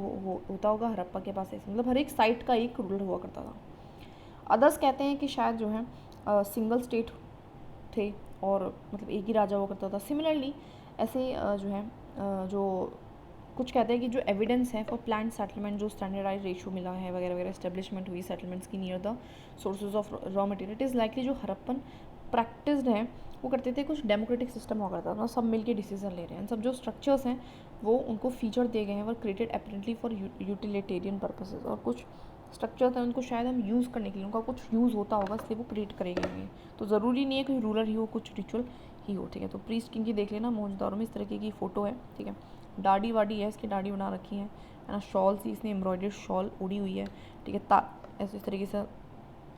होता होगा, हड़प्पा के पास ऐसे, मतलब हर एक साइट का एक रूलर हुआ करता था। अदर्स कहते हैं कि शायद जो है सिंगल स्टेट थे और मतलब एक ही राजा हुआ करता था। सिमिलरली ऐसे जो है जो कुछ कहते हैं कि जो एविडेंस है फॉर प्लान सेटलमेंट, जो स्टैंडर्डाइज रेशो मिला है वगैरह वगैरह, एस्टेब्लिशमेंट हुई सेटलमेंट्स की near the sources of raw material, it is likely जो हड़प्पन प्रैक्टिस्ड है वो करते थे, कुछ डेमोक्रेटिक सिस्टम हुआ करता था, सब मिलके डिसीजन ले रहे हैं। सब जो स्ट्रक्चर्स हैं वो उनको फीचर दिए गए हैं, वो created apparently for utilitarian purposes, और कुछ स्ट्रक्चर्स हैं उनको शायद हम यूज़ करने के लिए, उनका कुछ यूज़ होता होगा इसलिए वो क्रिएट करेंगे हुए। तो ज़रूरी नहीं है कोई रूलर ही हो, कुछ रिचुअल ही हो, ठीक है। तो प्रीस्ट किंग की देख लेना, मोहनजोदारो में इस तरीके की फ़ोटो है, ठीक है। दाढ़ी वाड़ी है, इसकी दाढ़ी बना रखी है ना, शॉल सी इसने एम्ब्रॉयडर्ड शॉल उड़ी हुई है, ठीक है। ऐसे इस तरीके से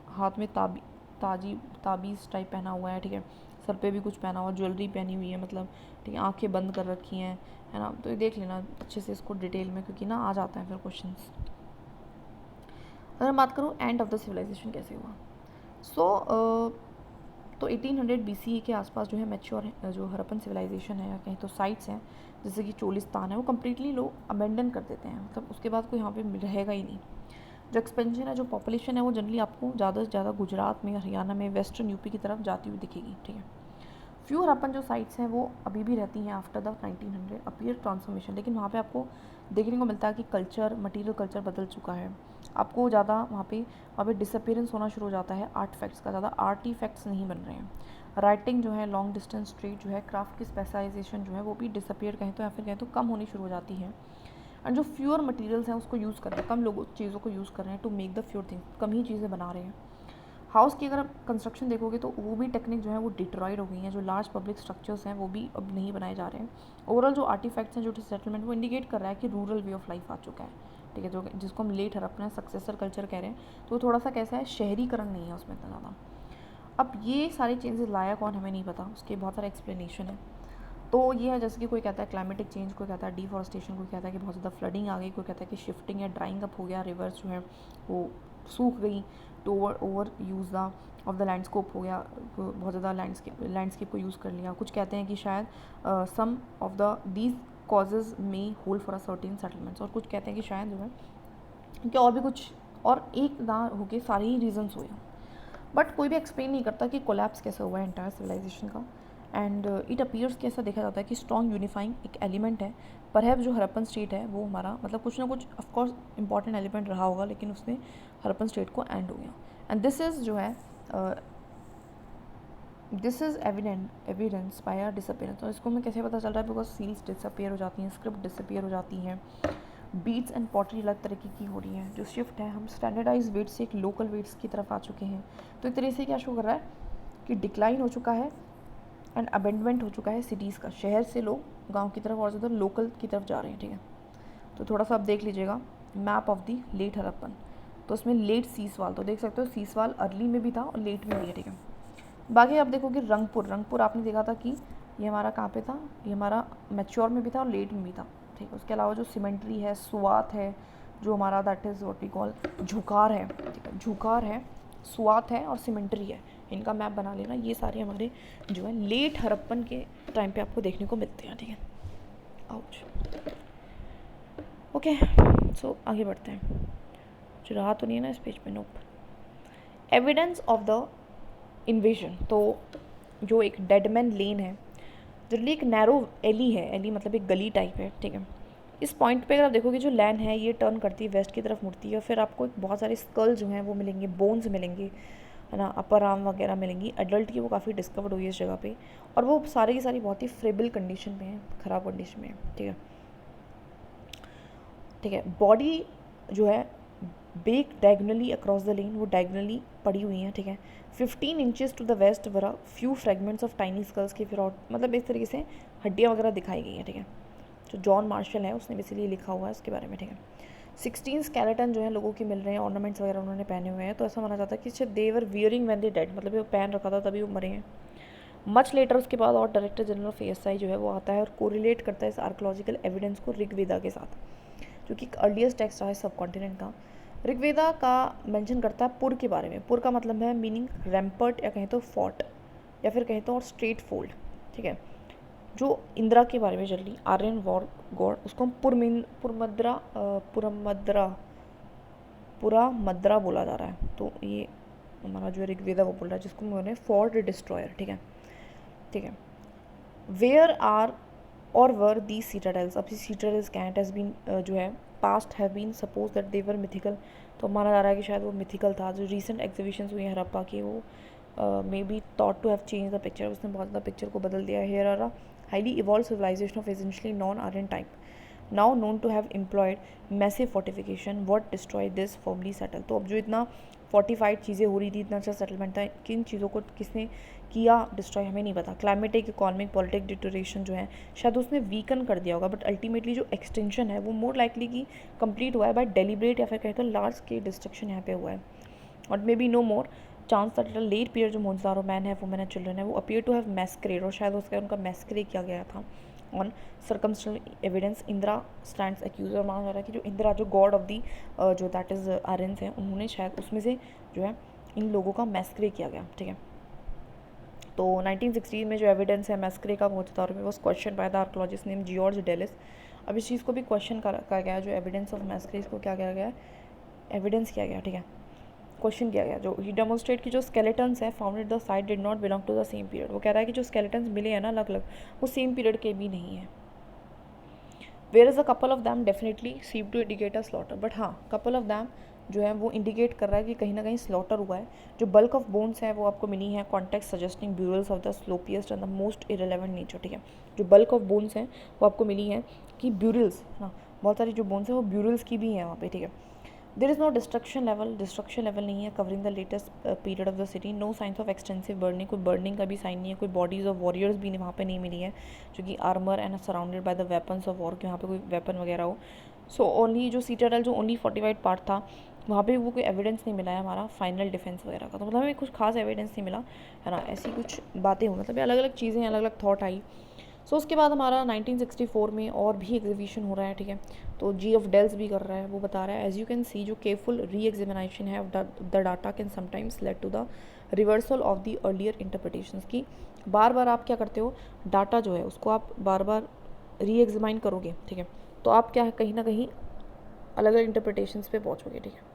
हाथ में ताबीज़ टाइप पहना हुआ है, ठीक है। सर पे भी कुछ पहना हुआ, ज्वेलरी पहनी हुई है, मतलब ठीक है, आंखें बंद कर रखी हैं, है ना। तो ये देख लेना अच्छे से इसको डिटेल में, क्योंकि ना आ जाता है फिर क्वेश्चंस। अगर मैं बात करूँ एंड ऑफ द सिविलाइजेशन कैसे हुआ, तो 1800 BCE के आसपास जो है मैच्योर जो हड़प्पन सिविलाइजेशन है, या कहीं तो साइट्स हैं जैसे कि चोलिस्तान है, वो कम्प्लीटली लोग अबेंडन कर देते हैं, मतलब उसके बाद कोई यहाँ पे रहेगा ही नहीं। जो एक्सपेंशन है, जो पॉपुलेशन है, वो जनरली आपको ज़्यादा से ज़्यादा गुजरात में, हरियाणा में, वेस्टर्न यूपी की तरफ जाती हुई दिखेगी, ठीक है। फ्यू हड़प्पन जो साइट्स हैं वो अभी भी रहती हैं आफ्टर द 1900 अपीयर ट्रांसफॉर्मेशन, लेकिन वहाँ पे आपको देखने को मिलता है कि कल्चर, मटीरियल कल्चर बदल चुका है। आपको ज़्यादा वहाँ पे डिसअपीयरेंस होना शुरू हो जाता है आर्टिफैक्ट्स का, ज़्यादा आर्टिफैक्ट्स नहीं बन रहे हैं। राइटिंग जो है, लॉन्ग डिस्टेंस ट्रेड जो है, क्राफ्ट की स्पेशलाइजेशन जो है वो भी डिसअपीयर कहें तो, या फिर कहें तो कम होनी शुरू हो जाती है। एंड जो फ्यूअर मटेरियल्स हैं उसको यूज़ कर रहे हैं, कम लोग चीज़ों को यूज़ कर रहे हैं to make the fewer thing, कम ही चीज़ें बना रहे हैं। हाउस की अगर आप कंस्ट्रक्शन देखोगे तो वो भी टेक्निक जो है वो डिट्रॉयड हो गई हैं, जो लार्ज पब्लिक स्ट्रक्चर्स हैं वो भी अब नहीं बनाए जा रहे हैं। ओवरऑल जो आर्टिफैक्ट्स हैं, जो सेटलमेंट, वो इंडिकेट कर रहा है कि रूरल वे ऑफ लाइफ आ चुका है, ठीक है, जो जिसको हम लेट हड़प्पन सक्सेसर कल्चर कह रहे हैं, तो थोड़ा सा कैसा है, शहरीकरण नहीं है उसमें इतना ज़्यादा। अब ये सारे चेंजेस लाया कौन, हमें नहीं पता, उसके बहुत सारे एक्सप्लेनेशन है। तो ये है जैसे कि कोई कहता है क्लाइमेटिक चेंज, कोई कहता है डिफॉरेस्टेशन, कोई कहता है कि बहुत ज़्यादा फ्लडिंग आ गई, कोई कहता है कि शिफ्टिंग या ड्राइंग अप हो गया, रिवर्स जो है वो सूख गई, to overuse the of the landscape हो गया, बहुत ज़्यादा लैंडस्केप को यूज़ कर लिया। कुछ कहते हैं कि शायद सम ऑफ द दीज कॉजेज़ में hold for a certain settlements, और कुछ कहते हैं कि शायद जो है कि और भी कुछ, और एक ना होके सारे ही रीजन्स हुए। बट कोई भी एक्सप्लेन नहीं करता कि कोलैप्स कैसे हुआ है एंटायर सिविलाइजेशन का। एंड इट अपीयर्स कि ऐसा देखा जाता है कि स्ट्रॉन्ग यूनिफाइंग एक एलिमेंट है। परहैप्स जो हरप्पन स्टेट है वो हमारा मतलब कुछ ना कुछ ऑफकोर्स इंपॉर्टेंट एलिमेंट रहा होगा, लेकिन उसने हरप्पन स्टेट को एंड हो गया। एंड दिस इज़ जो है this is evidence bye a disappearance. तो इसको हमें कैसे पता चल रहा है? बिकॉज सील्स डिसअपियर हो जाती हैं, स्क्रिप्ट डिसअपियर हो जाती हैं, बीट्स एंड पॉटरी अलग तरीके की हो रही हैं। जो शिफ्ट है, हम स्टैंडर्डाइज वेट से एक लोकल वेट्स की तरफ आ चुके हैं। तो एक तरह से क्या शो कर रहा है कि डिक्लाइन हो चुका है एंड अबेंडमेंट हो चुका है सिटीज़ का। शहर से लोग गांव की तरफ और ज़्यादा लोकल की तरफ जा रहे हैं, ठीक है। तो थोड़ा सा आप देख लीजिएगा map of the late Harappan. तो उसमें लेट सीसवाल तो देख सकते हो, सीसवाल अर्ली में भी था और लेट में भी है, ठीक है। बाकी आप देखोगे रंगपुर आपने देखा था कि ये हमारा कहाँ पे था, ये हमारा मैच्योर में भी था और लेट में भी था, ठीक है। उसके अलावा जो सिमेंट्री है, सुआत है, जो हमारा that is what we call Jhukar है, ठीक है। झुकार है, सुआत है और सिमेंट्री है, इनका मैप बना लेना। ये सारे हमारे जो है लेट हरप्पन के टाइम पे आपको देखने को मिलते हैं, ठीक है। आउच। ओके, सो आगे बढ़ते हैं। जो रहा तो नहीं है ना इस पेज पे? Nope. Evidence of the invasion. तो जो एक डेडमैन लेन है, जनरली एक नैरो एली है, एली मतलब एक गली टाइप है, ठीक है। इस पॉइंट पे अगर आप देखोगे जो लैन है ये टर्न करती है वेस्ट की तरफ मुड़ती है, और फिर आपको बहुत सारे स्कल जो हैं वो मिलेंगे, बोन्स मिलेंगे, है ना, अपर आर्म वगैरह मिलेंगी। एडल्ट की वो काफ़ी डिस्कवर्ड हुई है इस जगह पे, और वो सारी की सारी बहुत ही फ्रेबल कंडीशन में है, ख़राब कंडीशन में है, ठीक है, ठीक है। बॉडी जो है back diagonally across the lane, वो डायगनली पड़ी हुई हैं, ठीक है। 15 inches to the west were few fragments of tiny skulls के फिर मतलब इस तरीके से हड्डियाँ वगैरह दिखाई गई हैं, ठीक है। जो जॉन मार्शल है उसने बेसिकली लिखा हुआ है इसके बारे में, ठीक है। 16 स्केलेटन जो है लोगों के मिल रहे हैं, ऑर्नामेंट्स वगैरह उन्होंने पहने हुए हैं। तो ऐसा माना जाता है कि शायद दे वर वियरिंग व्हेन दे डेड, मतलब वो पहन रखा था तभी वो मरे हैं। मच लेटर उसके बाद और डायरेक्टर जनरल ऑफ ASI जो है वो आता है और कोरिलेट करता है इस आर्कोलॉजिकल एविडेंस को ऋग्वेदा के साथ, जो कि अर्लीस्ट टेक्स्ट रहा है सब कॉन्टिनेंट का। ऋग्वेदा का मेंशन करता है पुर के बारे में। पुर का मतलब है मीनिंग रैम्पर्ट, या कहें तो फोर्ट, या फिर कहें तो और स्ट्रेट फोल्ड, ठीक है। जो इंदिरा के बारे में जनरली आर्यन वॉर गॉड, उसको हम पुरामद्रा बोला जा रहा है। तो ये हमारा जो ऋग्वेदा वो बोल रहा है, जिसको मैंने फोर्ट डिस्ट्रॉयर, ठीक है, ठीक है। वेयर आर और वर दी सीटाडेल्स, अब सीटाडेल्स क्या है, बीन जो है past have been suppose that they were mythical. तो माना जा रहा है कि शायद वो मिथिकल था। जो रिसेंट एग्जीबिशंस हुई हैं हरप्पा की, वो may be thought to have change the picture, उसने बहुत ज़्यादा पिक्चर को बदल दिया है। Here are highly evolve civilisation of essentially non Aryan type, now known to have employed massive fortification what destroy this formerly settle. तो अब जो इतना फोर्टिफाइड चीज़ें हो रही थी, इतना अच्छा सेटलमेंट था, किन चीज़ों को किसने किया डिस्ट्रॉय हमें नहीं पता। क्लाइमेटिक, इकोनॉमिक, पॉलिटिक डिटोरेशन जो है शायद उसने वीकन कर दिया होगा, बट अल्टीमेटली जो एक्सटेंशन है वो मोर लाइकली कि कंप्लीट हुआ है बाय डेलिब्रेट या फिर कहते हैं लार्ज स्केल डिस्ट्रक्शन यहाँ पे हुआ है। और may be no more chance that late period जो मोन्जारो मैन है, वुमेन एंड चिल्ड्रन है, वो अपीयर टू हैव मैस्करेड, और शायद उसका उनका मैस्करेड किया गया था on circumstantial evidence. Indra stands accused, और माना जा रहा है कि जो इंदिरा जो गॉड ऑफ दी जो दैट इज़ आर्यंस हैं, उन्होंने शायद उसमें से जो है इन लोगों का मैस्करेड किया गया, ठीक है। तो 1916 में जो एविडेंस है मैस्करे का बहुत ज़्यादा was question by the archaeologist name George Dallas. अब इस चीज़ को भी क्वेश्चन करा गया, जो एविडेंस ऑफ मैस्करे को क्या किया गया, एविडेंस किया गया, ठीक है, क्वेश्चन किया गया। जो ही डेमोन्स्ट्रेट की जो स्केलेटन्स है found at the site did not belong to the same period. वो कह रहा है कि जो स्केलेटन्स मिले हैं ना अलग अलग, वो सेम पीरियड के भी नहीं है। Where is a couple of them definitely seem to indicate a slaughter, but हाँ कपल ऑफ दैम जो है वो इंडिकेट कर रहा है कि कहीं ना कहीं स्लॉटर हुआ है। जो बल्क ऑफ बोन्स है वो आपको मिली है context suggesting burials of the sloppiest and the most irrelevant nature, ठीक है। जो बल्क ऑफ बोन्स हैं वो आपको मिली हैं कि ब्यूरल्स, हाँ बहुत सारी जो बोन्स हैं वो ब्यूरल्स की भी हैं वहाँ पे, ठीक है। There is no destruction level नहीं है covering the latest period of the city. No signs of extensive burning, कोई बर्निंग का भी साइन नहीं है। कोई बॉडीज़ ऑफ वॉरियर्स भी वहाँ पे नहीं मिली है, जो कि armour and surrounded by the weapons of war, कि वहाँ पे कोई वेपन वगैरह हो। सो ओनली जो सीटाडेल जो ओनली फोर्टिफाइड पार्ट था, वहाँ पे वो कोई एविडेंस नहीं मिला है हमारा फाइनल डिफेंस वगैरह का। तो मतलब हमें कुछ खास एविडेंस नहीं मिला है ना, ऐसी कुछ बातें हो, मतलब अलग अलग चीज़ें, अलग अलग थॉट आई। सो उसके बाद हमारा 1964 में और भी एग्जीबिशन हो रहा है, ठीक है। तो जी ऑफ डेल्स भी कर रहा है, वो बता रहा है एज यू कैन सी जो केयरफुल री एग्जामिनेशन है the data can sometimes lead to the reversal of the earlier interpretations की। बार बार आप क्या करते हो, डाटा जो है उसको आप बार बार री एग्जामाइन करोगे, ठीक है, तो आप क्या है कहीं ना कहीं अलग अलग इंटरप्रिटेशंस पे पहुँचोगे, ठीक है।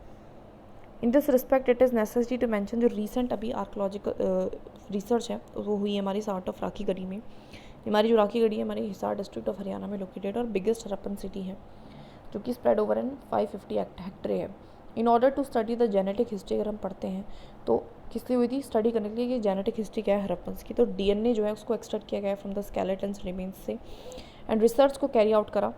In this respect it is necessary to mention जो रीसेंट अभी आर्कोलॉजिकल रिसर्च है तो वो हुई है हमारी साउथ ऑफ राखी गढ़ी में। हमारी जो राखी गढ़ी है हमारी हिसार डिस्ट्रिक्ट ऑफ हरियाणा में लोकेटेड और बिगेस्ट हरप्पन सिटी है जो कि स्प्रेड ओवर इन 550 हेक्टर है। In order to study the genetic history अगर हम पढ़ते हैं तो किस लिए हुई थी, स्टडी करने के लिए कि जेनेटिक हिस्ट्री क्या है हरप्पन्स की। तो डीएनए जो है उसको एक्सट्रैक्ट किया गया है फ्रॉम द स्केलेटन्स रिमेन्स से एंड रिसर्च को कैरी आउट करा,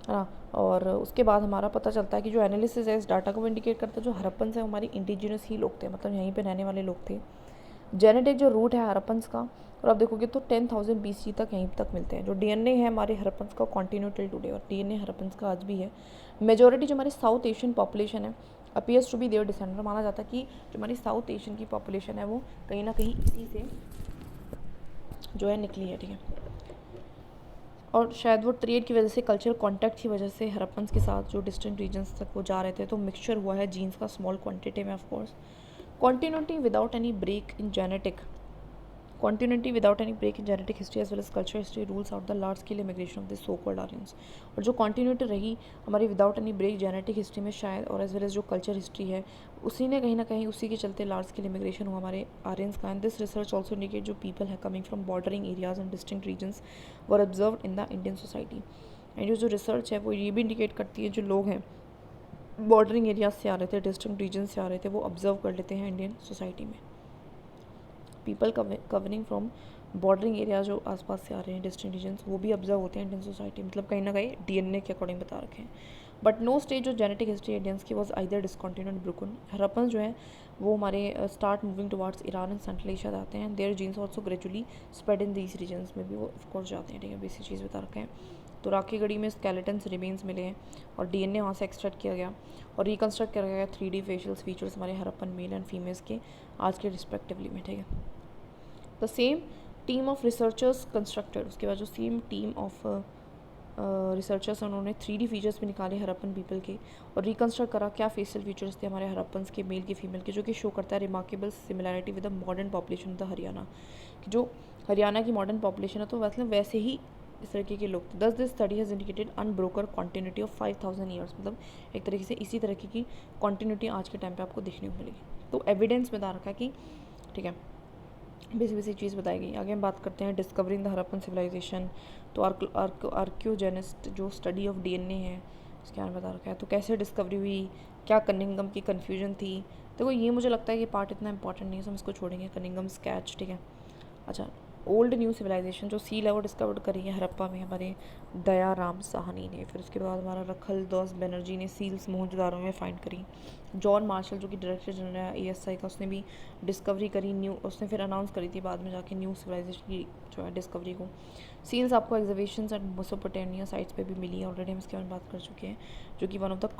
है ना। और उसके बाद हमारा पता चलता है कि जो एनालिसिस है इस डाटा को इंडिकेट करता है जो हरप्पन्स है हमारी इंडिजिनस ही लोग थे, मतलब यहीं पे रहने वाले लोग थे। जेनेटिक जो रूट है हरप्पन्स का और आप देखोगे तो 10,000 BC तक यहीं तक मिलते हैं। जो डीएनए है हमारे हरप्पन्स का कंटिन्यू टिल टुडे और डीएनए हरप्पन्स का आज भी है। मेजॉरिटी जो हमारी साउथ एशियन पॉपुलेशन है appears to be their descendant, माना जाता है कि जो हमारी साउथ एशियन की पॉपुलेशन है वो कहीं ना कहीं इसी से जो है निकली है, ठीक है। और शायद वो ट्रेड की वजह से, कल्चरल कॉन्टैक्ट की वजह से हरप्पन्स के साथ जो डिस्टेंट रीजन्स तक वो जा रहे थे तो मिक्सचर हुआ है जीन्स का स्मॉल क्वांटिटी में। Of course continuity without any break in genetic continuity without any break in genetic history as well as cultural history rules out the large scale immigration of the so called Aryans। और जो continuity रही हमारी without any break genetic history में शायद और as well as जो culture history है उसी ने कहीं ना कहीं उसी के चलते लार्ज स्केल इमिग्रेशन हुआ हमारे आर्यंस का। And this research also indicate जो पीपल है coming from bordering areas and distinct regions were observe in the Indian society. And जो रिसर्च है वो ये भी इंडिकेट करती है जो लोग हैं बॉर्डरिंग एरियाज से आ रहे थे, डिस्टिंक्ट रीजन से आ रहे थे, वो ऑब्जर्व कर लेते हैं इंडियन सोसाइटी में। People covering from bordering area जो आसपास से आ रहे हैं डिस्टिंक्ट रीजन्स वो भी ऑब्जर्व होते हैं इंडियन सोसाइटी, मतलब कहीं ना कहीं डीएनए के अकॉर्डिंग बता रखे हैं। बट नो स्टेज जो जेनेटिक हिस्ट्री इंडियंस की was either discontinued broken. Harappan जो है वो हमारे start moving towards Iran and Central Asia जाते हैं। Their genes also gradually spread in these regions में भी वो ऑफकोर्स जाते हैं, ठीक है। बेसिक चीज़ बता रखे हैं। तो राखी गढ़ी में स्केलेटन्स रिमेन्स मिले हैं और डीएनए वहाँ से एक्सट्रैक्ट किया गया और रिकन्स्ट्रक्ट किया गया 3D फेशियल्स फीचर्स हमारे हरप्पन मेल एंड फीमेल्स के आज के रिस्पेक्टिवली में, ठीक है। The same team of researchers constructed, उसके बाद जो सेम टीम ऑफ रिसर्चर्स उन्होंने 3D फीचर्स भी निकाले हरप्पन पीपल के और रिकन्स्ट्रक्ट करा क्या फेशियल फीचर्स थे हमारे हरप्पन्स के मेल के फीमेल के, जो कि शो करता है remarkable similarity with the modern population of the Haryana. जो हरियाणा की मॉडर्न पॉपुलेशन है तो मतलब वैसे ही इस तरीके के लोग थे। दस this study has indicated unbroken continuity of 5,000 years, मतलब एक तरीके से इसी तरीके की कॉन्टिन्यूटी आज के टाइम पे आपको देखने को मिलेगी। तो एविडेंस बता रखा है कि, ठीक है, बेसिक चीज़ बताई गई। आगे हम बात करते हैं डिस्कवरिंग द हरप्पन सिविलाइजेशन। तो आर्क्योजेनिस्ट जो स्टडी ऑफ डीएनए है उसके बारे में बता रखा है। तो कैसे डिस्कवरी हुई, क्या कनिंगम की कन्फ्यूजन थी। देखो ये मुझे लगता है कि पार्ट इतना इंपॉर्टेंट नहीं है, हम इसको छोड़ेंगे। कनिंगम स्केच, ठीक है। अच्छा, ओल्ड न्यू सिविलाइजेशन जो सी लेवल डिस्कवर करी है हरप्पा में हमारे दयाराम साहनी ने। फिर उसके बाद हमारा रखल दास बनर्जी ने सील्स मोहनजोदारो में फाइंड करी। जॉन मार्शल जो कि डायरेक्टर जनरल है ASI का, उसने भी डिस्कवरी करी न्यू, उसने फिर अनाउंस करी थी बाद में जाके न्यू सिविलाइजेशन की जो है डिस्कवरी को। सील्स आपको एग्जीबिशंस एंड मेसोपोटामिया साइट्स पे भी मिली है, ऑलरेडी हम इसके बारे में बात कर चुके हैं, जो कि वन ऑफ द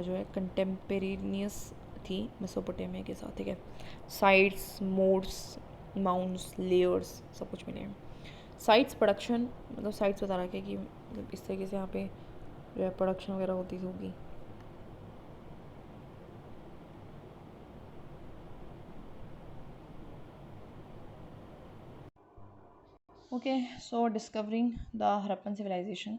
जो है कंटेम्परेनियस थी मेसोपोटामिया के साथ, ठीक है। साइट्स, मोड्स, माउंट्स, लेयर्स सब कुछ मिले हैं। साइट्स प्रोडक्शन, मतलब साइट्स बता रहा है कि मतलब इस तरीके से यहाँ पे जो है प्रोडक्शन वगैरह होती होगी। Okay, so discovering the Harappan civilisation.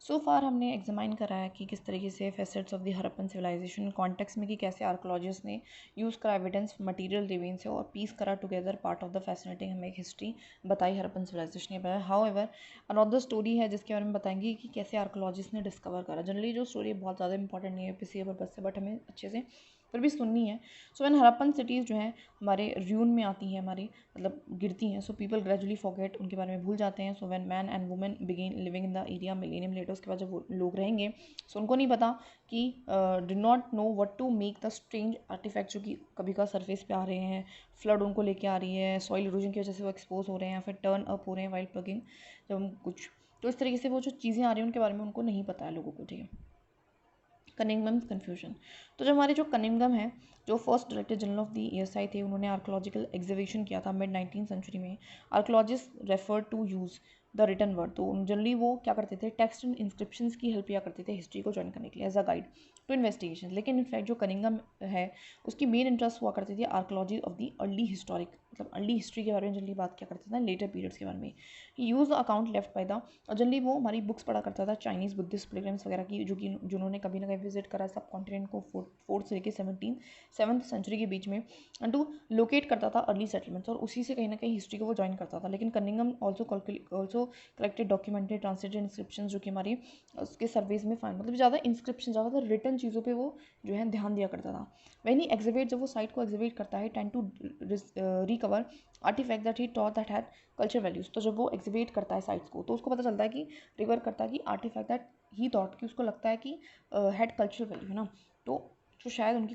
So far हमने एग्जामाइन करा है कि किस तरीके से facets of the Harappan civilisation context में कि कैसे आर्कोलॉजिस्ट ने यूज़ करा एविडेंस मटेरियल रिवीन से और पीस करा together part of the fascinating हमें एक हिस्ट्री बताई हरप्पन सिविलाइजेशन के बारे में। हाउ एवर अनदर स्टोरी है जिसके बारे में बताएंगे कि कैसे आर्कोलॉजिस्ट ने डिस्कवर करा। जनरली जो स्टोरी बहुत ज़्यादा इंपॉर्टेंट नहीं है PCA पर्पज से, बट हमें अच्छे से फिर भी सुननी है। सो व्हेन हरप्पन सिटीज़ जो हैं हमारे र्यून में आती हैं, हमारी मतलब गिरती हैं, सो पीपल ग्रेजुअली फॉरगेट, उनके बारे में भूल जाते हैं। So when man and women begin living in the area millennium later, उसके बाद जब वो लोग रहेंगे सो उनको नहीं पता कि do not know what to make the strange artefact जो कि कभी का सरफेस पे आ रहे हैं, फ्लड उनको लेके आ रही है, सॉइल इरोजन की वजह से वो एक्सपोज हो रहे हैं, फिर टर्न अप हो रहे हैं वाइल प्लगिंग जब हम कुछ, तो इस तरीके से वो जो चीज़ें आ रही हैं उनके बारे में उनको नहीं पता है लोगों को, ठीक है। Cunningham confusion. तो जो हमारे जो कनिंगम है, जो first director general of the ESI थे, उन्होंने आर्कोलॉजिकल एग्जीबिशन किया था मिड 19th सेंचुरी में। Archaeologist refer to use the written word, तो जनरली वो क्या करते थे, टेक्स्ट एंड इंस्क्रिप्शंस की हेल्प लिया करते थे हिस्ट्री को ज्वाइन करने के लिए as a guide to investigation. लेकिन इनफैक्ट जो कनिंघम है उसकी मेन इंटरेस्ट हुआ करती थी archaeology of the early historic, मतलब अर्ली हिस्ट्री के बारे में जनरली बात क्या करता था, लेटर पीरियड्स के बारे में। He use account left by the, और जनरली वो हमारी बुक्स पढ़ा करता था चाइनीज़ बुद्धिस्ट पिलग्रिम्स वगैरह की, जो कि जिन्होंने कभी ना कभी विजिट करा सब कॉन्टिनेंट को 4th से लेकर 7th सेंचुरी के बीच में, एंड टू लोकेट करता था अर्ली सेटलमेंट्स, और उसी से कहीं ना कहीं हिस्ट्री को वो ज्वाइन करता था। लेकिन Cunningham also collected documented translated inscription, जो कि हमारी उसके सर्वेज में फाइंड, मतलब ज़्यादा इंस्क्रिप्शन, ज़्यादातर रिटर्न चीज़ों पे वो जो है ध्यान दिया करता था। वैन ही एग्जिबिट, जब वो साइट को एग्जिबिट करता है, tend to recover artefact that he thought that had culture values, तो जब वो एग्जिबिट करता है साइट्स को तो उसको पता चलता है कि रिकवर करता है कि आर्टिफैक्ट दैट ही थॉट, कि उसको लगता है कि हैड कल्चर वैल्यू है ना, तो शायद उनकी